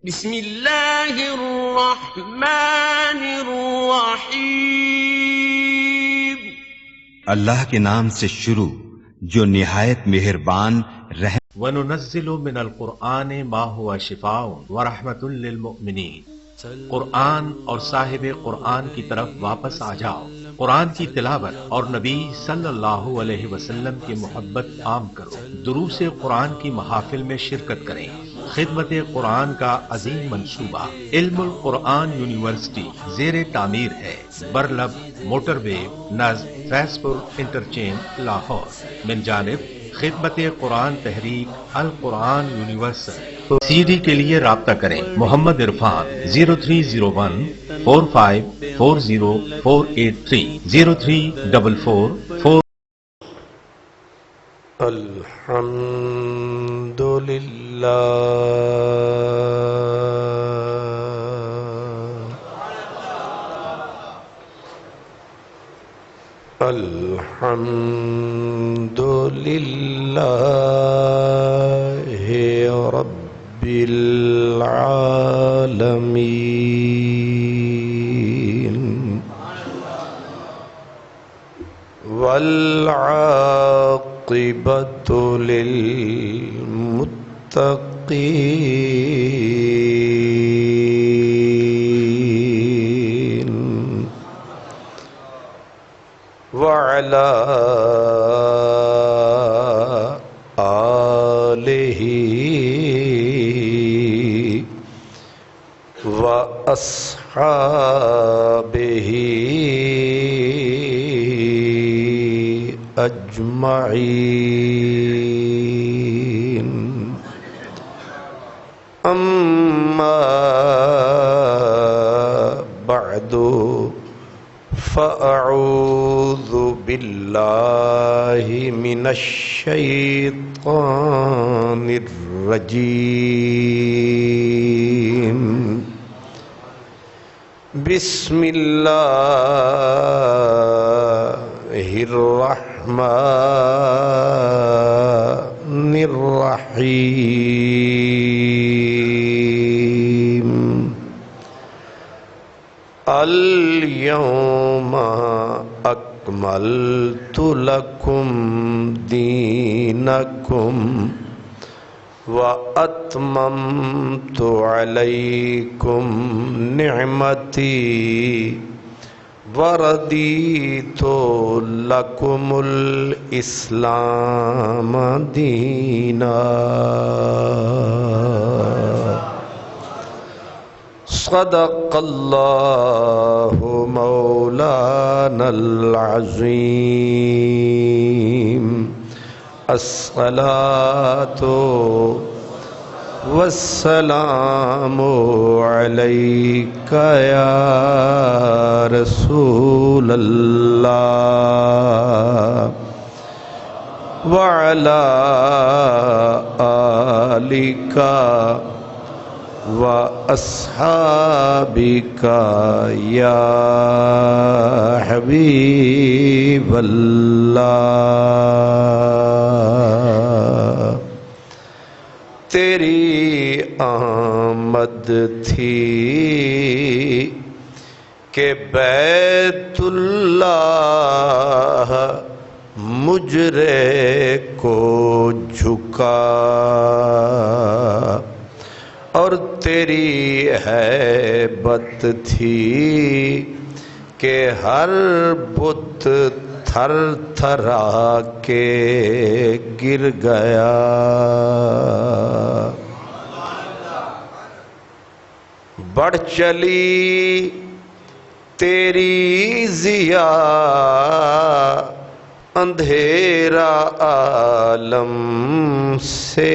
بسم اللہ الرحمن الرحیم. اللہ کے نام سے شروع جو نہایت مہربان رحم. وَنُنَزِّلُ مِنَ الْقُرْآنِ مَا هُوَ شِفَاءٌ وَرَحْمَةٌ لِّلْمُؤْمِنِينَ. قرآن اور صاحب قرآن کی طرف واپس آ جاؤ. قرآن کی تلاوت اور نبی صلی اللہ علیہ وسلم کی محبت عام کرو. دروس قرآن کی محافل میں شرکت کریں. خدمت قرآن کا عظیم منصوبہ علم القرآن یونیورسٹی زیر تعمیر ہے. برلب موٹر وے نزد فیض پور انٹرچینج لاہور. من جانب خدمت قرآن تحریک القرآن یونیورسل. سی ڈی کے لیے رابطہ کریں. محمد عرفان 0301 4540483 0344. الحمدللہ رب العالمین والعاقبۃ للمتقین وعلى آلہ وأصحابہ اجمعین. اما بعد فأعوذ باللہ من الشیطان الرجیم. بسم اللہ الرحمن الرحیم. اليوم اکملت لکم دینکم وَأَتْمَمْتُ عَلَيْكُمْ نِعْمَتِي وَرَضِيتُ لَكُمُ الْإِسْلَامَ دِينًا. صدق اللہ مولانا العظیم. الصلاۃ والسلام علیک یا رسول اللہ وعلی آلک وأصحابک یا حبیب اللہ. تیری آمد تھی کہ بیت اللہ مجرے کو جھکا اور تیری ہیبت تھی کہ ہر بت تھر تھرا کے گر گیا. بڑھ چلی تیری ضیا اندھیرا عالم سے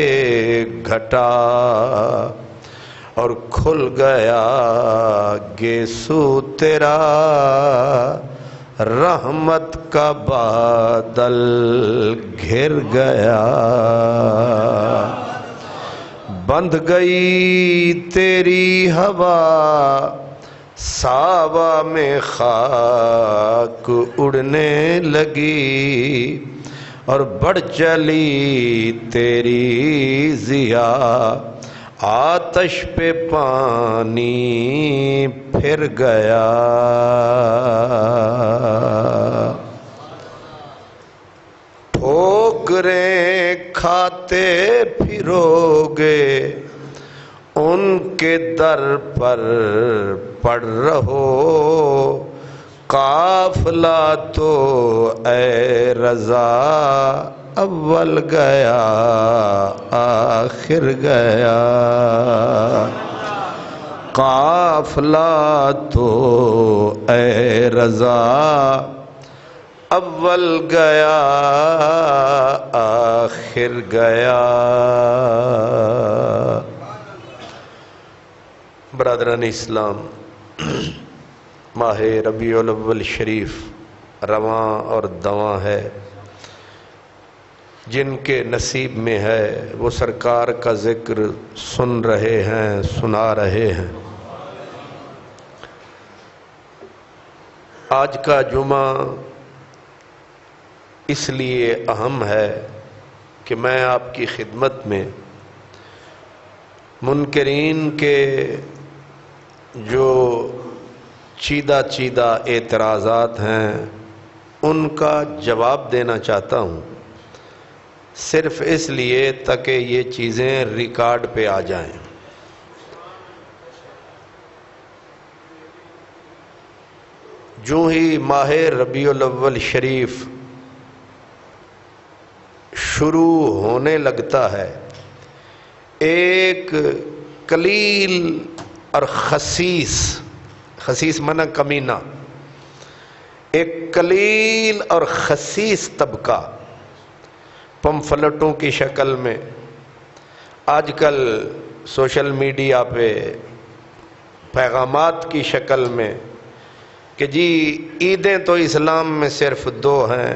گھٹا اور کھل گیا گیسو تیرا رحمت کا بادل گھر گیا. بند گئی تیری ہوا ساوا میں خاک اڑنے لگی اور بڑھ چلی تیری ضیا آتش پہ پانی پھر گیا، ٹھوکریں کھاتے پھرو گے ان کے در پر پڑ رہو، قافلہ تو اے رضا اول گیا آخر گیا، قافلہ تو اے رضا اول گیا آخر گیا۔ برادران اسلام، ماہ ربیع الاول شریف رواں اور دواں ہے، جن کے نصیب میں ہے وہ سرکار کا ذکر سن رہے ہیں، سنا رہے ہیں۔ آج کا جمعہ اس لیے اہم ہے کہ میں آپ کی خدمت میں منکرین کے جو چیدہ چیدہ اعتراضات ہیں ان کا جواب دینا چاہتا ہوں، صرف اس لیے تاکہ یہ چیزیں ریکارڈ پہ آ جائیں۔ جو ہی ماہ ربیع الاول شریف شروع ہونے لگتا ہے، ایک قلیل اور خسیس معنی کمینہ، ایک قلیل اور خسیس طبقہ پمفلٹوں کی شکل میں، آج کل سوشل میڈیا پہ پیغامات کی شکل میں کہ جی عیدیں تو اسلام میں صرف 2 ہیں،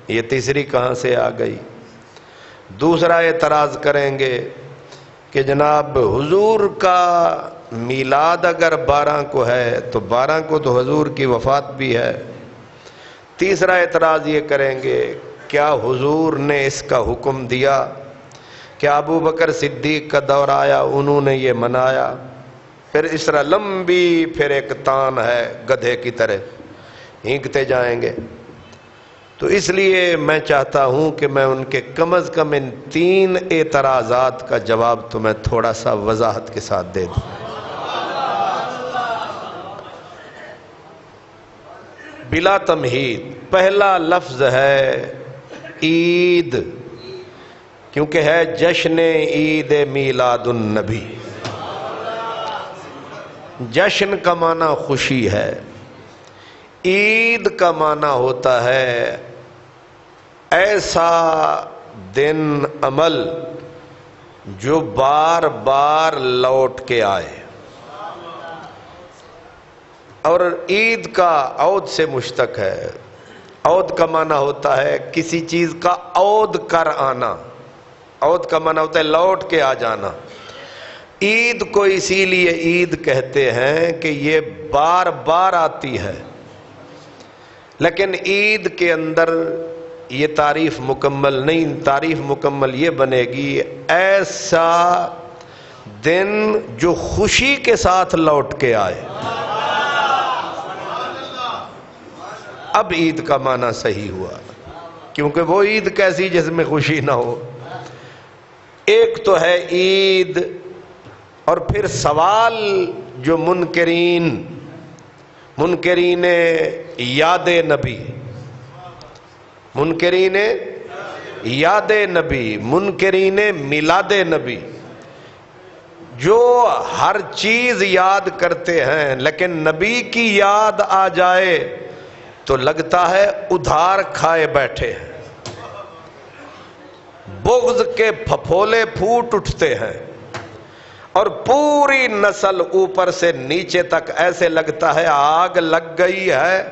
یہ تیسری کہاں سے آ گئی۔ دوسرا اعتراض کریں گے کہ جناب حضور کا میلاد اگر 12 کو ہے تو 12 کو تو حضور کی وفات بھی ہے۔ تیسرا اعتراض یہ کریں گے کیا حضور نے اس کا حکم دیا؟ کیا ابو بکر صدیق کا دور آیا انہوں نے یہ منایا؟ پھر اس طرح لمبی پھر ایک تان ہے گدھے کی طرح ہینکتے جائیں گے۔ تو اس لیے میں چاہتا ہوں کہ میں ان کے کم از کم ان 3 اعتراضات کا جواب تو میں تھوڑا سا وضاحت کے ساتھ دے دوں۔ بلا تمہید، پہلا لفظ ہے عید، کیونکہ ہے جشن عید میلاد النبی۔ جشن کا معنی خوشی ہے، عید کا معنی ہوتا ہے ایسا دن عمل جو بار بار لوٹ کے آئے، اور عید کا عود سے مشتق ہے۔ عود کا معنی ہوتا ہے کسی چیز کا عود کر آنا، عود کا معنی ہوتا ہے لوٹ کے آ جانا۔ عید کو اسی لیے عید کہتے ہیں کہ یہ بار بار آتی ہے، لیکن عید کے اندر یہ تعریف مکمل نہیں، تعریف مکمل یہ بنے گی ایسا دن جو خوشی کے ساتھ لوٹ کے آئے۔ اب عید کا معنی صحیح ہوا، کیونکہ وہ عید کیسی جس میں خوشی نہ ہو۔ ایک تو ہے عید، اور پھر سوال جو منکرین یاد نبی، منکرین یاد نبی، منکرین میلاد نبی، جو ہر چیز یاد کرتے ہیں لیکن نبی کی یاد آ جائے تو لگتا ہے ادھار کھائے بیٹھے ہیں، بغض کے پھپھولے پھوٹ اٹھتے ہیں، اور پوری نسل اوپر سے نیچے تک ایسے لگتا ہے آگ لگ گئی ہے،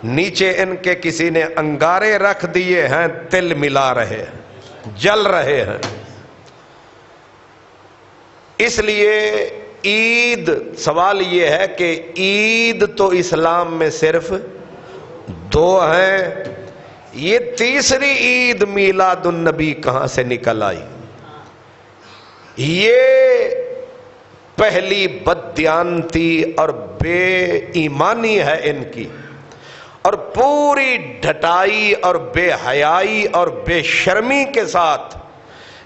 نیچے ان کے کسی نے انگارے رکھ دیے ہیں، تل ملا رہے ہیں، جل رہے ہیں۔ اس لیے عید، سوال یہ ہے کہ عید تو اسلام میں صرف 2 ہیں، یہ تیسری عید میلاد النبی کہاں سے نکل آئی؟ یہ پہلی بددیانتی اور بے ایمانی ہے ان کی، اور پوری ڈھٹائی اور بے حیائی اور بے شرمی کے ساتھ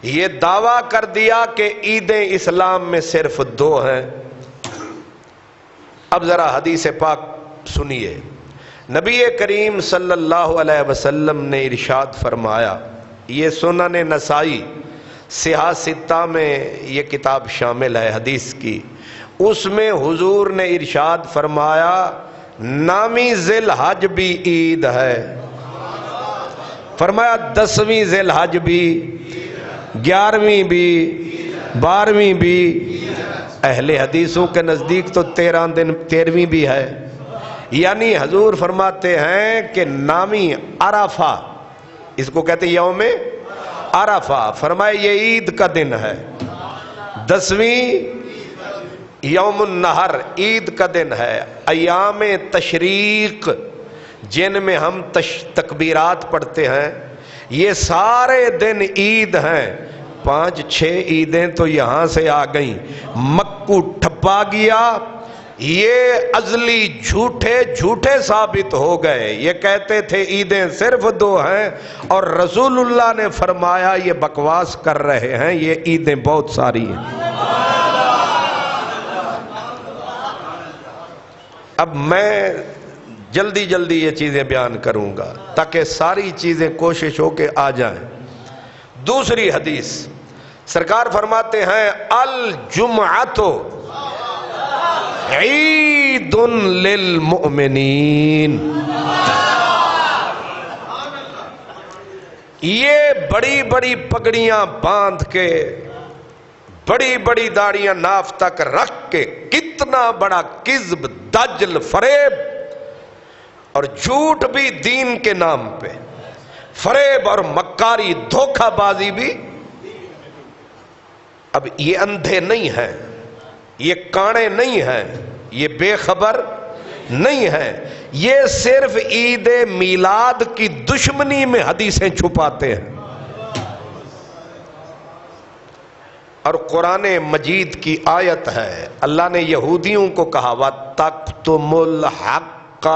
یہ دعویٰ کر دیا کہ عیدیں اسلام میں صرف 2 ہیں۔ اب ذرا حدیث پاک سنیے، نبی کریم صلی اللہ علیہ وسلم نے ارشاد فرمایا، یہ سنن نسائی صحاح ستہ میں یہ کتاب شامل ہے حدیث کی، اس میں حضور نے ارشاد فرمایا نامی ذی الحج بھی عید ہے، فرمایا 10ویں ذی الحج بھی، 11ویں بھی، 12ویں بھی، اہل حدیثوں کے نزدیک تو 13ویں بھی ہے۔ یعنی حضور فرماتے ہیں کہ نامی عرفہ، اس کو کہتے ہیں یوم عرفہ، فرمائے یہ عید کا دن ہے، 10ویں یوم النہر عید کا دن ہے، ایام تشریق جن میں ہم تکبیرات پڑھتے ہیں یہ سارے دن عید ہیں۔ 5-6 عیدیں تو یہاں سے آ گئیں، مکو ٹھپا گیا، یہ ازلی جھوٹے ثابت ہو گئے۔ یہ کہتے تھے عیدیں صرف 2 ہیں، اور رسول اللہ نے فرمایا یہ بکواس کر رہے ہیں، یہ عیدیں بہت ساری ہیں۔ اب میں جلدی یہ چیزیں بیان کروں گا تاکہ ساری چیزیں کوشش ہو کے آ جائیں۔ دوسری حدیث سرکار فرماتے ہیں الجمعۃ عید للمؤمنین، یہ بڑی پگڑیاں باندھ کے، بڑی داڑیاں ناف تک رکھ کے، کتنا بڑا کذب، دجل، فریب اور جھوٹ بھی دین کے نام پہ، فریب اور مکاری، دھوکہ بازی بھی۔ اب یہ اندھے نہیں ہیں، یہ کانے نہیں ہیں، یہ بے خبر نہیں ہیں، یہ صرف عید میلاد کی دشمنی میں حدیثیں چھپاتے ہیں۔ اور قرآن مجید کی آیت ہے، اللہ نے یہودیوں کو کہا وَتَكْتُمُ الْحَقَّ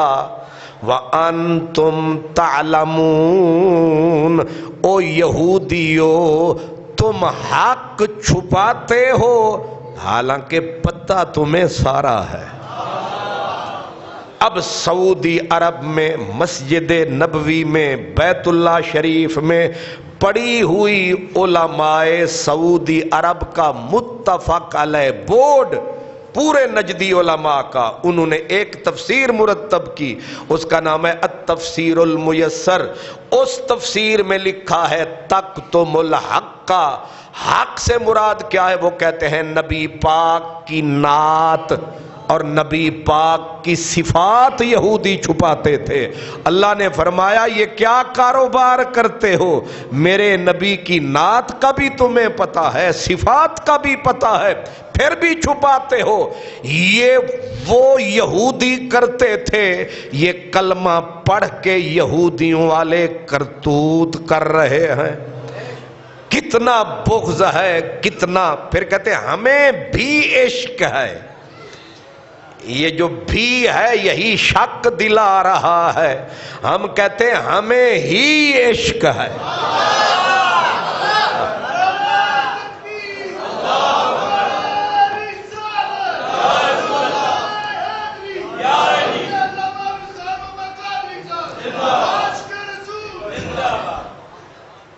وَأَنْتُمْ تَعْلَمُونَ، او یہودیو تم حق چھپاتے ہو حالانکہ پتہ تمہیں سارا ہے۔ اب سعودی عرب میں، مسجد نبوی میں، بیت اللہ شریف میں پڑی ہوئی علماء سعودی عرب کا متفق علیہ بورڈ، پورے نجدی علماء کا، انہوں نے ایک تفسیر مرتب کی، اس کا نام ہے التفسیر المیسر۔ اس تفسیر میں لکھا ہے تکتم الحق، حق سے مراد کیا ہے؟ وہ کہتے ہیں نبی پاک کی نعت اور نبی پاک کی صفات یہودی چھپاتے تھے۔ اللہ نے فرمایا یہ کیا کاروبار کرتے ہو؟ میرے نبی کی نعت کا بھی تمہیں پتہ ہے، صفات کا بھی پتہ ہے، پھر بھی چھپاتے ہو۔ یہ وہ یہودی کرتے تھے، یہ کلمہ پڑھ کے یہودیوں والے کرتوت کر رہے ہیں۔ کتنا بغض ہے، کتنا، پھر کہتے ہیں ہمیں بھی عشق ہے۔ یہ جو بھی ہے یہی شک دلا رہا ہے، ہم کہتے ہیں ہمیں ہی عشق ہے۔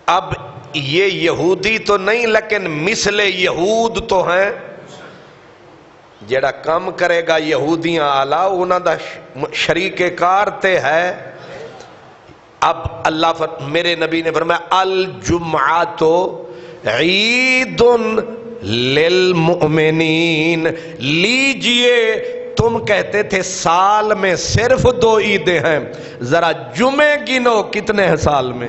اب یہ یہودی تو نہیں لیکن مثل یہود تو ہیں۔ جڑا کام کرے گا یہودیاں آلہ انہاں دا شریک کار تے ہے۔ اب اللہ میرے نبی نے فرمایا الجمعۃ عید للمؤمنین، لیجئے تم کہتے تھے سال میں صرف 2 عیدیں ہیں، ذرا جمعے گنو کتنے ہیں سال میں؟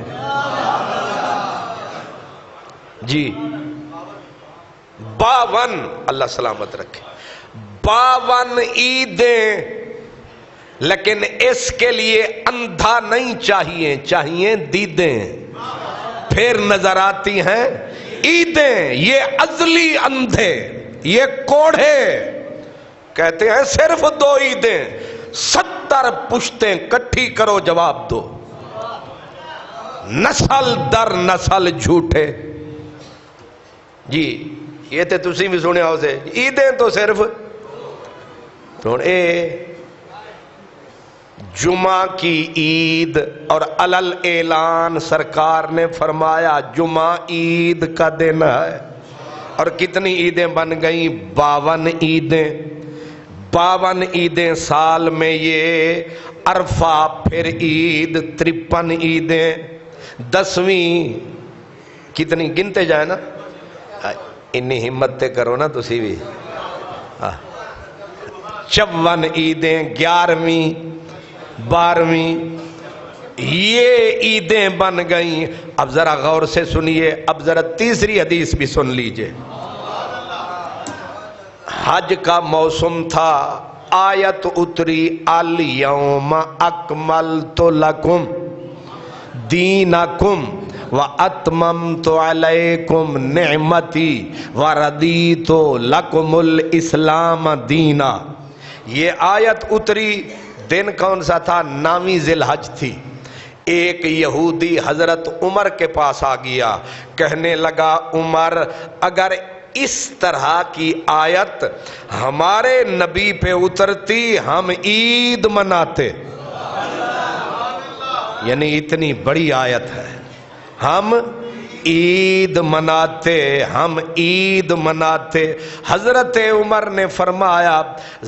جی 52، اللہ سلامت رکھے، 52 عیدیں، لیکن اس کے لیے اندھا نہیں چاہیے، چاہیے دیدیں، پھر نظر آتی ہیں عیدیں۔ یہ ازلی اندھے یہ کوڑھے کہتے ہیں صرف 2 عیدیں، 70 پشتیں کٹھی کرو جواب دو، نسل در نسل جھوٹے۔ جی یہ تے تسی بھی سنے ہو سے عیدیں تو صرف اے جمعہ کی عید، اور علل اعلان سرکار نے فرمایا جمعہ عید کا دن ہے، اور کتنی عیدیں بن گئیں؟ 52 عیدیں، 52 عیدیں سال میں، یہ عرفہ پھر عید، 53 عیدیں، 10ویں کتنی گنتے جائے نا، انی ہمت تے کرو نا تسی بھی، 54 عیدیں، 11ویں 12ویں، یہ عیدیں بن گئیں۔ اب ذرا غور سے سنیے، اب ذرا تیسری حدیث بھی سن لیجئے۔ حج کا موسم تھا، آیت اتری الیوم اکملت لکم دینکم واتممت علیکم نعمتی وردیت لکم الاسلام دینا۔ یہ آیت اتری، دن کون سا تھا؟ 9ویں ذی الحج تھی۔ ایک یہودی حضرت عمر کے پاس آ گیا، کہنے لگا عمر اگر اس طرح کی آیت ہمارے نبی پہ اترتی ہم عید مناتے، یعنی اتنی بڑی آیت ہے، ہم عید مناتے، ہم عید مناتے۔ حضرت عمر نے فرمایا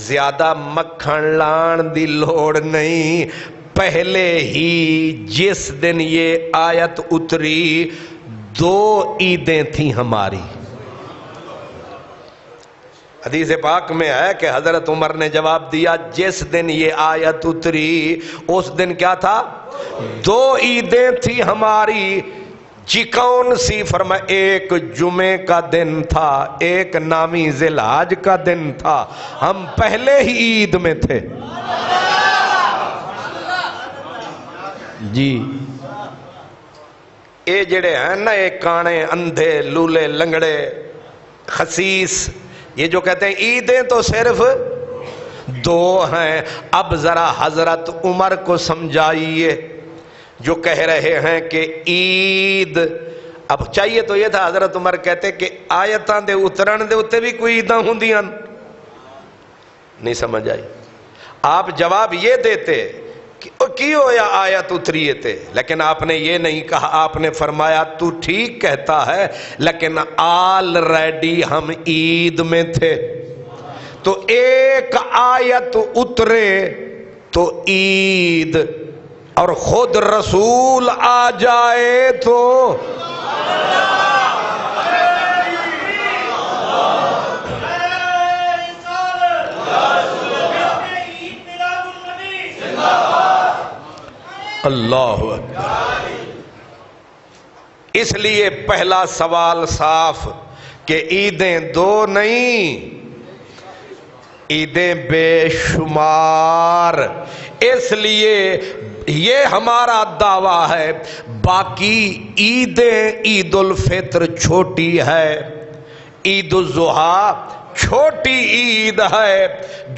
زیادہ مکھن لان دی لوڑ نہیں، پہلے ہی جس دن یہ آیت اتری 2 عیدیں تھیں ہماری۔ حدیث پاک میں ہے کہ حضرت عمر نے جواب دیا جس دن یہ آیت اتری اس دن کیا تھا؟ 2 عیدیں تھیں ہماری۔ جی کون سی؟ فرمایا ایک جمعے کا دن تھا، ایک 9ویں ذی الحج کا دن تھا، ہم پہلے ہی عید میں تھے۔ جی اے جڑے ہیں نا، ایک کانے اندھے لولے لنگڑے خسیس، یہ جو کہتے ہیں عیدیں تو صرف 2 ہیں۔ اب ذرا حضرت عمر کو سمجھائیے جو کہہ رہے ہیں کہ عید، اب چاہیے تو یہ تھا حضرت عمر کہتے کہ آیتاں دے اترن دے اتے بھی کوئی عیداں ہوندیاں، نہیں سمجھ آئی۔ آپ جواب یہ دیتے کی ہویا آیت اتریے تھے، لیکن آپ نے یہ نہیں کہا، آپ نے فرمایا تو ٹھیک کہتا ہے لیکن آلریڈی ہم عید میں تھے، تو ایک آیت اترے تو عید، اور خود رسول آ جائے تو اللہ اکبر۔ اس لیے پہلا سوال صاف کہ عیدیں 2 نہیں، عیدیں بے شمار۔ اس لیے یہ ہمارا دعویٰ ہے، باقی عیدیں، عید الفطر چھوٹی ہے، عید الاضحیٰ چھوٹی عید ہے،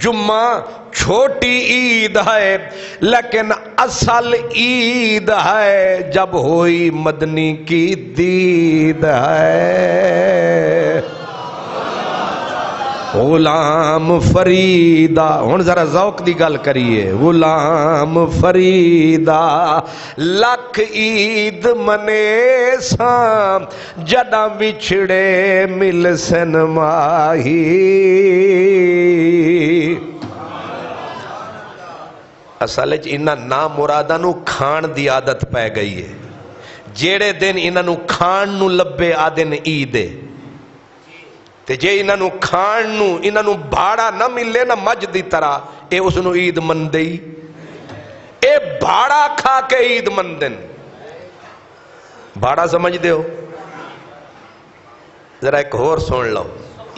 جمعہ چھوٹی عید ہے، لیکن اصل عید ہے جب ہوئی مدنی کی دید ہے۔ غلام فریدا، ہن ذرا ذوق دی گل کریے، غلام فریدا لکھ عید منے ساں جداں وچھڑے مل سن ماہی۔ اصل وچ انہاں نامراداں نو کھان دی عادت پی گئی ہے، جیڑے دن انہاں نو کھان نو لبے آدن عید ہے، تے جے انہاں نو کھان نو انہاں نو بھاڑا نہ ملے نہ مجھ دی طرح، اے اس نو عید من دئی، اے بھاڑا کھا کے عید من دن۔ بھاڑا سمجھ دے ہو؟ ذرا ایک اور سن لو،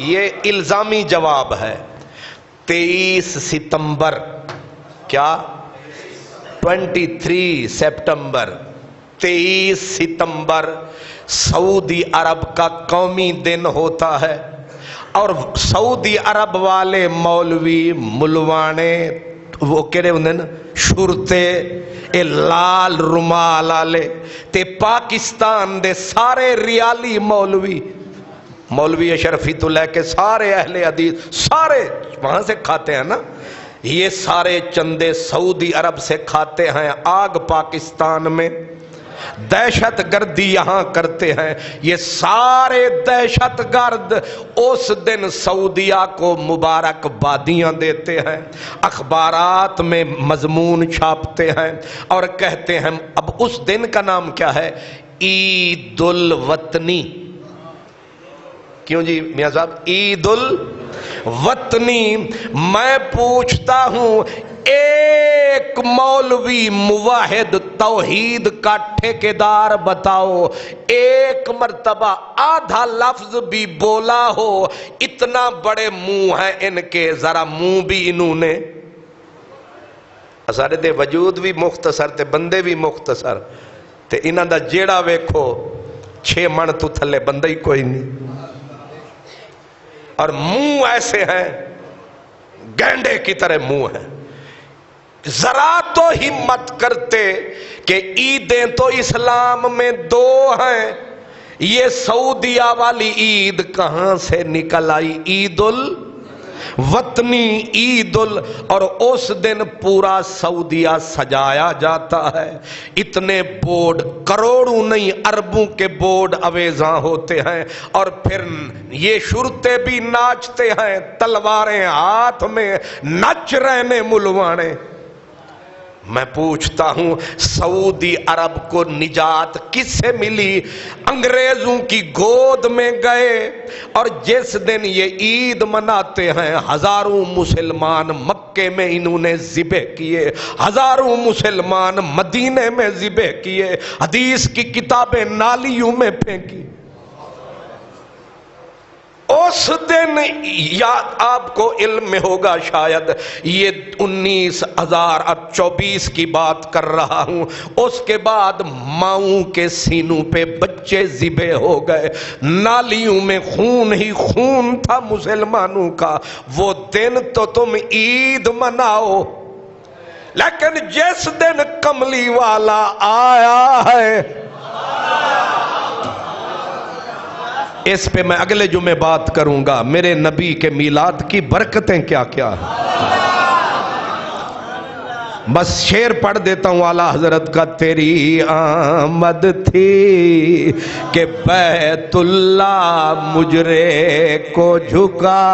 یہ الزامی جواب ہے۔ 23 ستمبر، کیا 23 سپٹمبر، 23 ستمبر سعودی عرب کا قومی دن ہوتا ہے۔ اور سعودی عرب والے مولوی ملوانے وہ کہڑے ہوندے نا شرتے اے لال رومال والے تے پاکستان دے سارے ریالی مولوی اشرفی تو لے کے سارے اہل حدیث سارے وہاں سے کھاتے ہیں نا، یہ سارے چندے سعودی عرب سے کھاتے ہیں، آگ پاکستان میں، دہشت گردی یہاں کرتے ہیں، یہ سارے دہشت گرد اس دن سعودیہ کو مبارک بادیاں دیتے ہیں، اخبارات میں مضمون چھاپتے ہیں اور کہتے ہیں اب اس دن کا نام کیا ہے؟ عید الوطنی۔ کیوں جی میاں صاحب عید الوطنی؟ میں پوچھتا ہوں ایک مولوی موحد توحید کا ٹھیکیدار بتاؤ، ایک مرتبہ آدھا لفظ بھی بولا ہو؟ اتنا بڑے منہ ہیں ان کے، ذرا منہ بھی انہوں نے، اسارے دے وجود بھی مختصر تے بندے بھی مختصر تے انہاں دا جیڑا ویکھو 6 من تو تھلے بندہ ہی کوئی نہیں، اور منہ ایسے ہیں گینڈے کی طرح منہ ہیں۔ ذرا تو ہمت کرتے کہ عیدیں تو اسلام میں 2 ہیں، یہ سعودیہ والی عید کہاں سے نکل آئی؟ عید الوطنی، اور اس دن پورا سعودیہ سجایا جاتا ہے، اتنے بورڈ کروڑوں نہیں اربوں کے بورڈ اویزاں ہوتے ہیں، اور پھر یہ شرطے بھی ناچتے ہیں تلواریں ہاتھ میں، نچ رہنے ملوانے۔ میں پوچھتا ہوں سعودی عرب کو نجات کس سے ملی؟ انگریزوں کی گود میں گئے، اور جس دن یہ عید مناتے ہیں ہزاروں مسلمان مکے میں انہوں نے ذبح کیے، ہزاروں مسلمان مدینے میں ذبح کیے، حدیث کی کتابیں نالیوں میں پھینکی۔ اس دن یا آپ کو علم میں ہوگا شاید، یہ 19,024 کی بات کر رہا ہوں، اس کے بعد ماؤں کے سینوں پہ بچے ذبح ہو گئے، نالیوں میں خون ہی خون تھا مسلمانوں کا۔ وہ دن تو تم عید مناؤ، لیکن جس دن کملی والا آیا ہے، اس پہ میں اگلے جمعے بات کروں گا، میرے نبی کے میلاد کی برکتیں کیا کیا ہیں۔ بس شعر پڑھ دیتا ہوں اعلیٰ حضرت کا۔ تیری آمد تھی کہ بیت اللہ مجرے کو جھکا،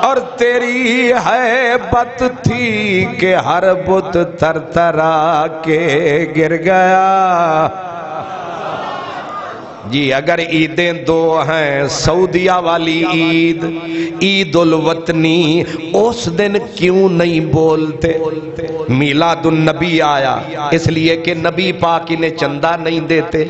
اور تیری ہیبت تھی کہ ہر بت تھر تھرا کے گر گیا۔ جی اگر عیدیں 2 ہیں، سعودیہ والی عید عید الوطنی، اس دن کیوں نہیں بولتے میلاد النبی آیا؟ اس لیے کہ نبی پاک انہیں چندہ نہیں دیتے۔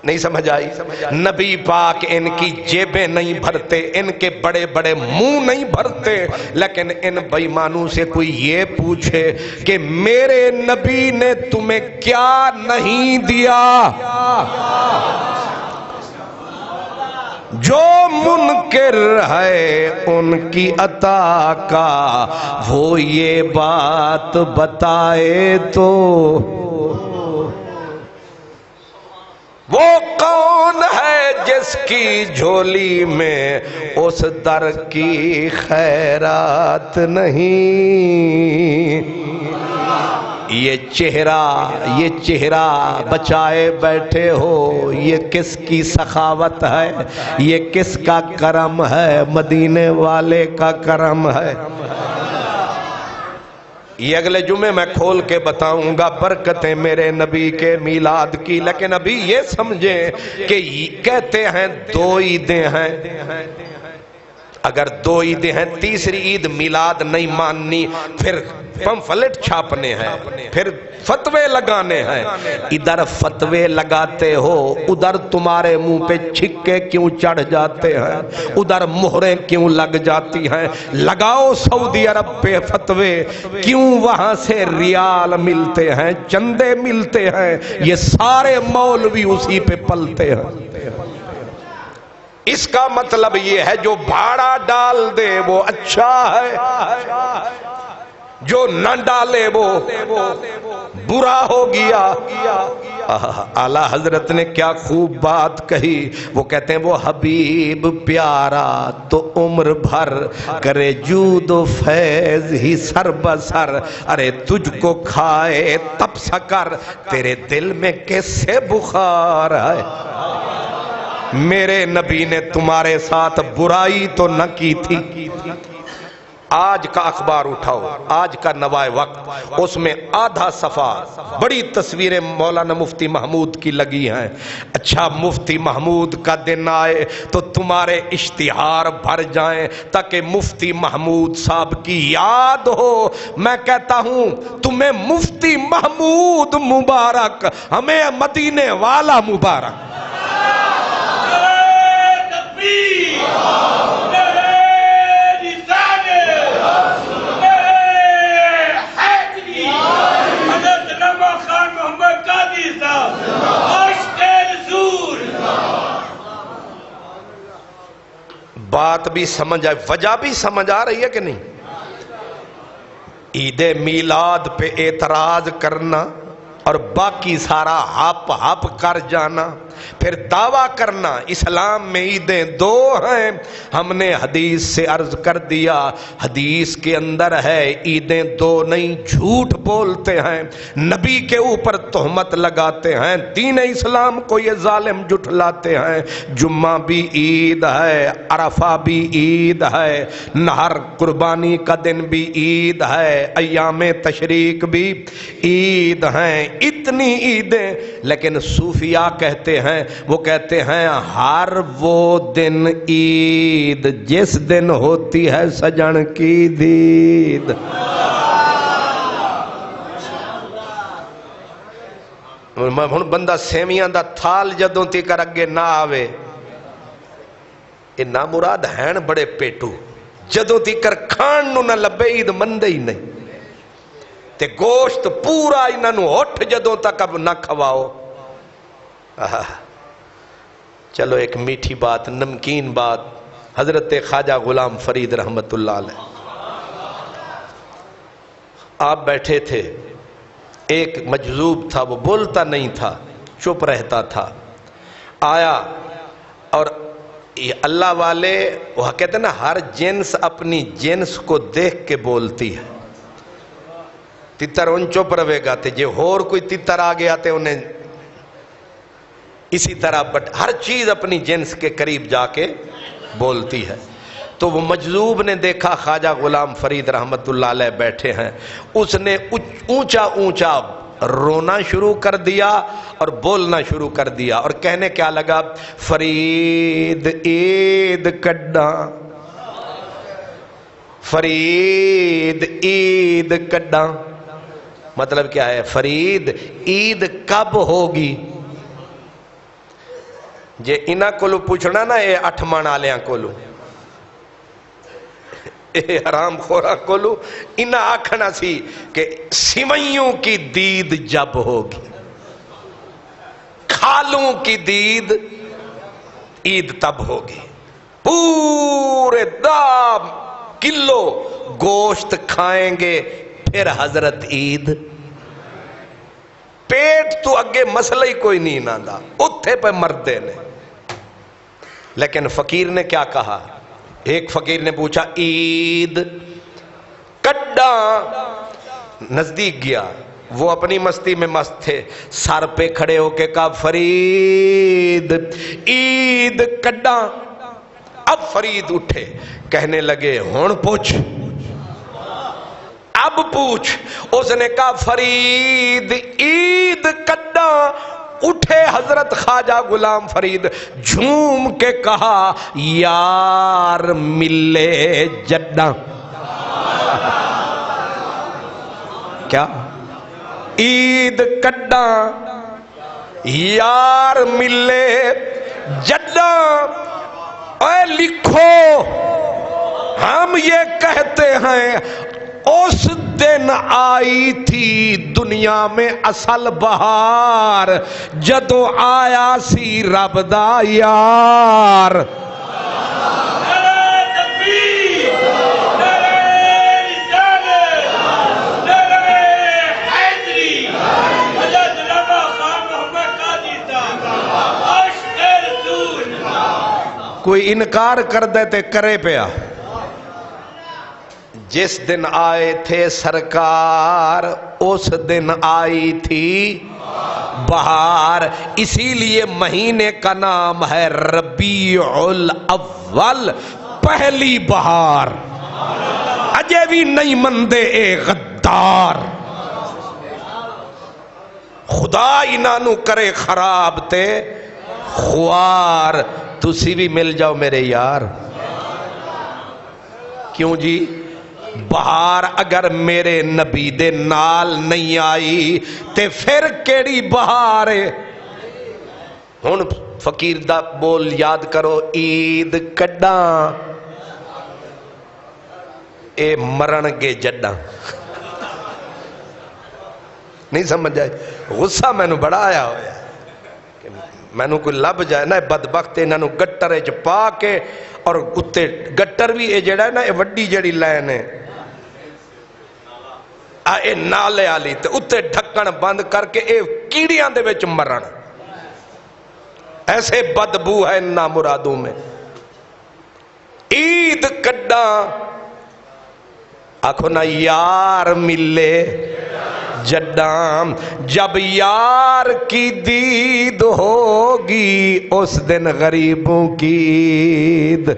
نہیں سمجھ آئی؟ نبی پاک ان کی جیبیں نہیں بھرتے، ان کے بڑے بڑے منہ نہیں بھرتے، لیکن ان بے ایمانوں سے کوئی یہ پوچھے کہ میرے نبی نے تمہیں کیا نہیں دیا؟ جو منکر ہے ان کی عطا کا وہ یہ بات بتائے تو، وہ کون ہے جس کی جھولی میں اس در کی خیرات نہیں؟ یہ چہرہ بچائے بیٹھے ہو، یہ کس کی سخاوت ہے؟ یہ کس کا کرم ہے؟ مدینے والے کا کرم ہے۔ یہ اگلے جمعے میں کھول کے بتاؤں گا برکتیں میرے نبی کے میلاد کی، لیکن ابھی یہ سمجھیں کہ کہتے ہیں 2 عیدیں ہیں، اگر 2 عیدیں ہیں، تیسری عید میلاد نہیں ماننی، پھر پمفلٹ چھاپنے ہیں، پھر فتوے لگانے ہیں۔ ادھر فتوے لگاتے ہو، ادھر تمہارے منہ پہ چھکے کیوں چڑھ جاتے ہیں، ادھر مہریں کیوں لگ جاتی ہیں؟ لگاؤ سعودی عرب پہ فتوے، کیوں وہاں سے ریال ملتے ہیں، چندے ملتے ہیں، یہ سارے مولوی اسی پہ پلتے ہیں۔ اس کا مطلب یہ ہے جو بھاڑا ڈال دے وہ اچھا ہے، جو نہ ڈالے وہ برا ہو گیا۔ اعلیٰ حضرت نے کیا خوب بات کہی، وہ کہتے ہیں وہ حبیب پیارا تو عمر بھر کرے جود و فیض ہی سر بسر، ارے تجھ کو کھائے تب سکر تیرے دل میں کیسے بخار ہے۔ میرے نبی نے تمہارے ساتھ برائی تو نہ کی تھی۔ آج کا اخبار اٹھاؤ، آج کا نوائے وقت، اس میں آدھا صفحہ بڑی تصویریں مولانا مفتی محمود کی لگی ہیں۔ اچھا مفتی محمود کا دن آئے تو تمہارے اشتہار بھر جائیں تاکہ مفتی محمود صاحب کی یاد ہو۔ میں کہتا ہوں تمہیں مفتی محمود مبارک، ہمیں مدینے والا مبارک۔ بات بھی سمجھ آئے، وجہ بھی سمجھ آ رہی ہے کہ نہیں؟ عید میلاد پہ اعتراض کرنا اور باقی سارا ہپ ہپ کر جانا، پھر دعویٰ کرنا اسلام میں عیدیں دو ہیں۔ ہم نے حدیث سے عرض کر دیا، حدیث کے اندر ہے عیدیں دو نہیں، جھوٹ بولتے ہیں، نبی کے اوپر تہمت لگاتے ہیں، دین اسلام کو یہ ظالم جھٹلاتے ہیں۔ جمعہ بھی عید ہے، عرفہ بھی عید ہے، نہر قربانی کا دن بھی عید ہے، ایام تشریق بھی عید ہیں، اتنی عیدیں۔ لیکن صوفیاء کہتے ہیں، وہ کہتے ہیں ہر وہ دن عید جس دن ہوتی ہے سجن کی دید۔ ہن بندہ سیویاں دا تھال جدوں تیکر اگے نہ آوے، یہ نا مراد ہیں بڑے پیٹو، جدوں تیکر کھان نو نہ لبے عید مندے ہی نہیں، تے گوشت پورا انہاں نو ہٹھ جدوں تک اب نہ کھواؤ۔ چلو ایک میٹھی بات، نمکین بات، حضرت خواجہ غلام فرید رحمت اللہ علیہ آپ بیٹھے تھے، ایک مجذوب تھا، وہ بولتا نہیں تھا، چپ رہتا تھا، آیا اور یہ اللہ والے وہ کہتے ہیں نا ہر جنس اپنی جنس کو دیکھ کے بولتی ہے۔ تتر ان چپ رہے گا تے جے اور کوئی تتر آ گیا تے انہیں اسی طرح بٹ ہر چیز اپنی جنس کے قریب جا کے بولتی ہے۔ تو وہ مجذوب نے دیکھا خواجہ غلام فرید رحمت اللہ علیہ بیٹھے ہیں، اس نے اونچا اونچا رونا شروع کر دیا اور بولنا شروع کر دیا اور کہنے کیا لگا، فرید عید کڈا، فرید عید کڈا، مطلب کیا ہے، فرید عید کب ہوگی؟ جے انہاں کولو پوچھنا نا اے 8 من آلیاں کولو، اے حرام خورا کولو، انہاں آکھنا سی کہ سوئیوں کی دید جب ہوگی، کھالوں کی دید عید تب ہوگی، پورے 10 کلو گوشت کھائیں گے پھر حضرت عید۔ پیٹ تو اگے مسئلہ ہی کوئی نہیں نہ اتھے پہ مردے نے۔ لیکن فقیر نے کیا کہا، ایک فقیر نے پوچھا عید کڈا، نزدیک گیا، وہ اپنی مستی میں مست تھے، سر پہ کھڑے ہو کے کہا فرید عید کڈا۔ اب فرید اٹھے، کہنے لگے ہون پوچھ، اب پوچھ۔ اس نے کہا فرید عید کڈا۔ اٹھے حضرت خواجہ غلام فرید، جھوم کے کہا یار ملے جڈا۔ کیا عید کڈا یار ملے جڈا۔ اے لکھو ہم یہ کہتے ہیں اس دن آئی تھی دنیا میں اصل بہار، جدو آیا سی رب دا یار۔ کوئی انکار کر دے تے کرے پیا. جس دن آئے تھے سرکار اس دن آئی تھی بہار. اسی لیے مہینے کا نام ہے ربیع الاول، پہلی بہار. اجے بھی نہیں مندے اے غدار، خدا انہوں کرے خراب تے خوار. تسی بھی مل جاؤ میرے یار. کیوں جی؟ بہار اگر میرے نبی دے نال نہیں آئی تے پھر کیڑی بہار ہے؟ ہن فقیر دا بول یاد کرو. عید کڈاں اے مرن گے جڈاں. نہیں سمجھ آئی؟ غصہ میں نو بڑا آیا ہویا کہ میں نو کوئی لب جائے نا بدبخت انہوں گٹر چ پا کے، اور اتے گٹر بھی اے جڑا ہے نا اے وڈی جڑی لائن ہے اے نالے آلی تے اتے ڈھکن بند کر کے اے کیڑیاں دے وچ مرن. ایسے بدبو ہے نامرادوں میں. عید کڈاں آکھو نا یار ملے جڈاں. جب یار کی دید ہوگی اس دن غریبوں کی عید.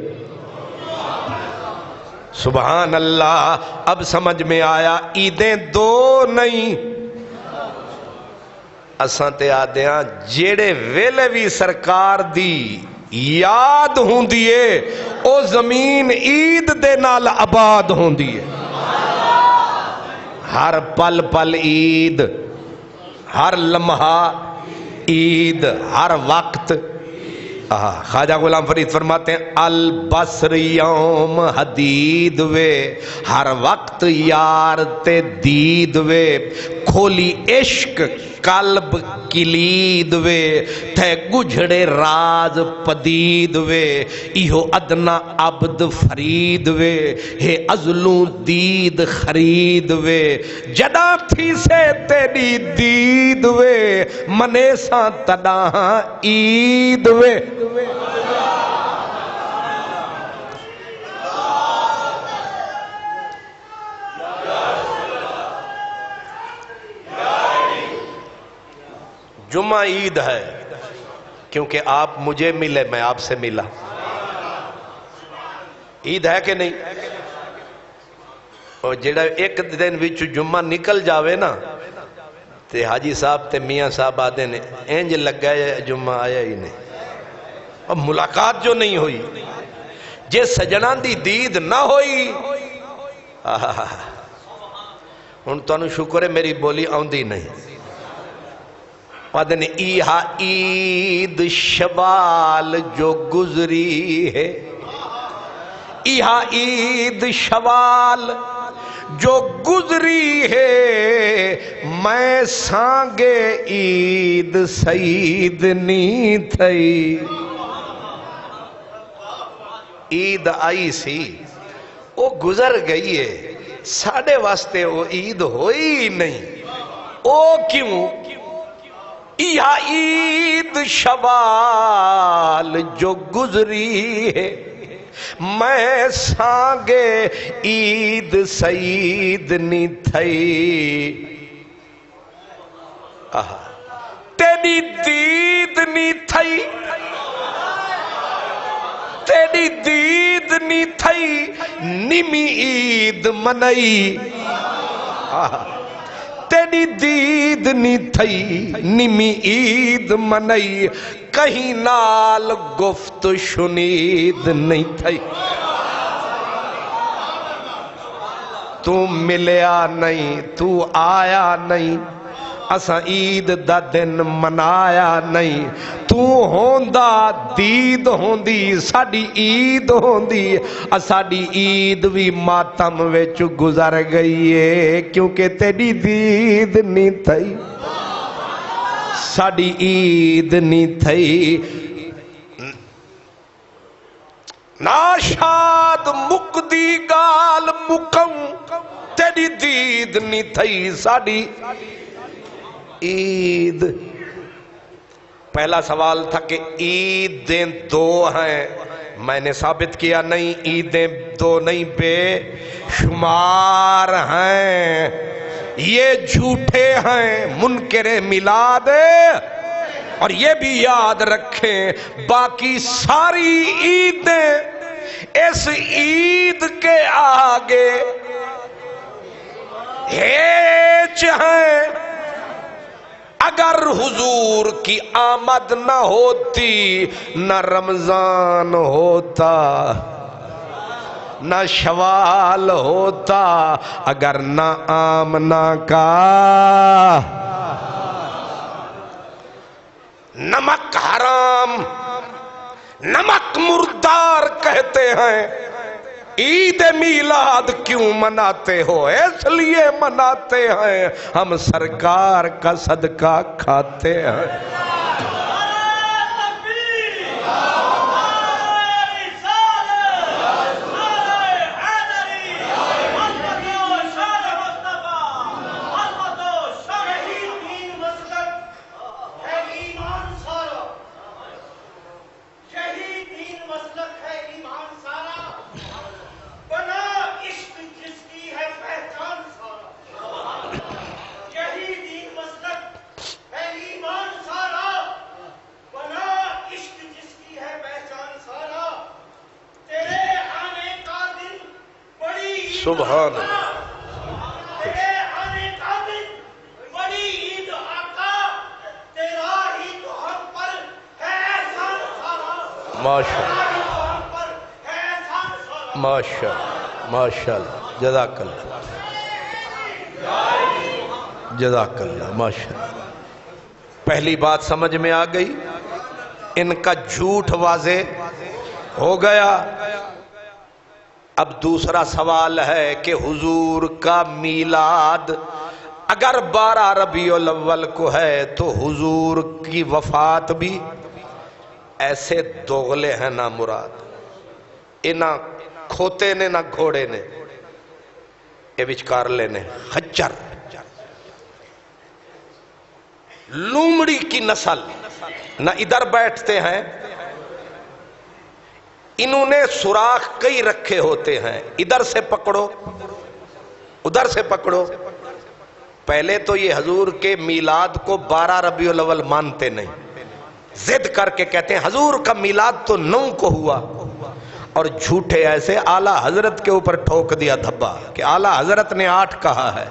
سبحان اللہ. اب سمجھ میں آیا عیدیں دو نہیں. اساں تے آدیاں جیڑے ویلے بھی سرکار دی یاد ہوندی ہے او زمین عید دے نال آباد ہوندی ہے. ہر پل پل عید، ہر لمحہ عید، ہر وقت. خواجہ غلام فرید فرماتے ہیں البصر یوم حدید وے، ہر وقت یار تے دید وے. کھولی عشق قلب کلید وے، تھے گجھڑے راز پدید وے. ایہو ادنا عبد فرید وے، ہے ازلوں دید خرید وے. جدا تھی سے تیری دید وے، منے ساں تڑاں عید وے. جمعہ عید ہے کیونکہ آپ مجھے ملے، میں آپ سے ملا. عید ہے کہ نہیں؟ اور جڑا ایک دن وچ جمعہ نکل جاوے نا تے حاجی صاحب تے میاں صاحب آدھے نے انج لگا ہے جمعہ آیا ہی نہیں. اب ملاقات جو نہیں ہوئی، جے سجنان دی دید نہ ہوئی. ہن تانوں شکر ہے میری بولی آندی نہیں. ایہا عید شوال جو گزری ہے، ایہا عید شوال جو گزری ہے، میں سانگے عید سعید نی تھئی. عید آئی سی وہ گزر گئی ہے، ساڑھے واسطے وہ عید ہوئی نہیں. او کیوں؟ یہاں عید شوال جو گزری ہے، میں سانگے عید سعید نی تھئی. تیری دید نی تھئی، تیری دید نی تھئی، نمی عید منئی. تیری دید نی تھئی، نمی عید منئی. کہیں نال گفت شنید نہیں تھئی. تو ملیا نہیں، تو آیا نہیں، اساں عید دا دن منایا نہیں. تو ہوندا دید ہوندی، ساڑی عید ہوندی. ساڑی عید بھی ماتم وچ گزر گئی ہے کیونکہ تیری دید نہیں تھئی، ساڑی عید نہیں تھئی. ناشاد مقدی گال مکم، تیری دید نہیں تھئی، ساڑی عید. پہلا سوال تھا کہ عیدیں دو ہیں، میں نے ثابت کیا نہیں، عیدیں دو نہیں بے شمار ہیں، یہ جھوٹے ہیں منکر میلاد، اور یہ بھی یاد رکھیں باقی ساری عیدیں اس عید کے آگے ہیچ ہیں۔ اگر حضور کی آمد نہ ہوتی نہ رمضان ہوتا نہ شوال ہوتا، اگر نہ آمنہ کا نمک حرام نمک مردار کہتے ہیں، عید میلاد کیوں مناتے ہو؟ اس لیے مناتے ہیں ہم سرکار کا صدقہ کھاتے ہیں۔ سبحان ماشاء اللہ، جزاک اللہ، جزاک اللہ، ماشاء اللہ۔ پہلی بات سمجھ میں آ گئی، ان کا جھوٹ واضح ہو گیا۔ اب دوسرا سوال ہے کہ حضور کا میلاد اگر 12 ربیع الاول کو ہے تو حضور کی وفات بھی ایسے دوغلے ہیں نا مراد، نہ کھوتے نے نہ گھوڑے نے، یہ وچکارلے نے، خچر لومڑی کی نسل، نہ ادھر بیٹھتے ہیں، انہوں نے سوراخ کئی رکھے ہوتے ہیں، ادھر سے پکڑو ادھر سے پکڑو۔ پہلے تو یہ حضور کے میلاد کو 12 ربیع الاول مانتے نہیں، ضد کر کے کہتے ہیں حضور کا میلاد تو 9 کو ہوا، اور جھوٹے ایسے اعلیٰ حضرت کے اوپر ٹھوک دیا دھبا کہ اعلیٰ حضرت نے 8 کہا ہے۔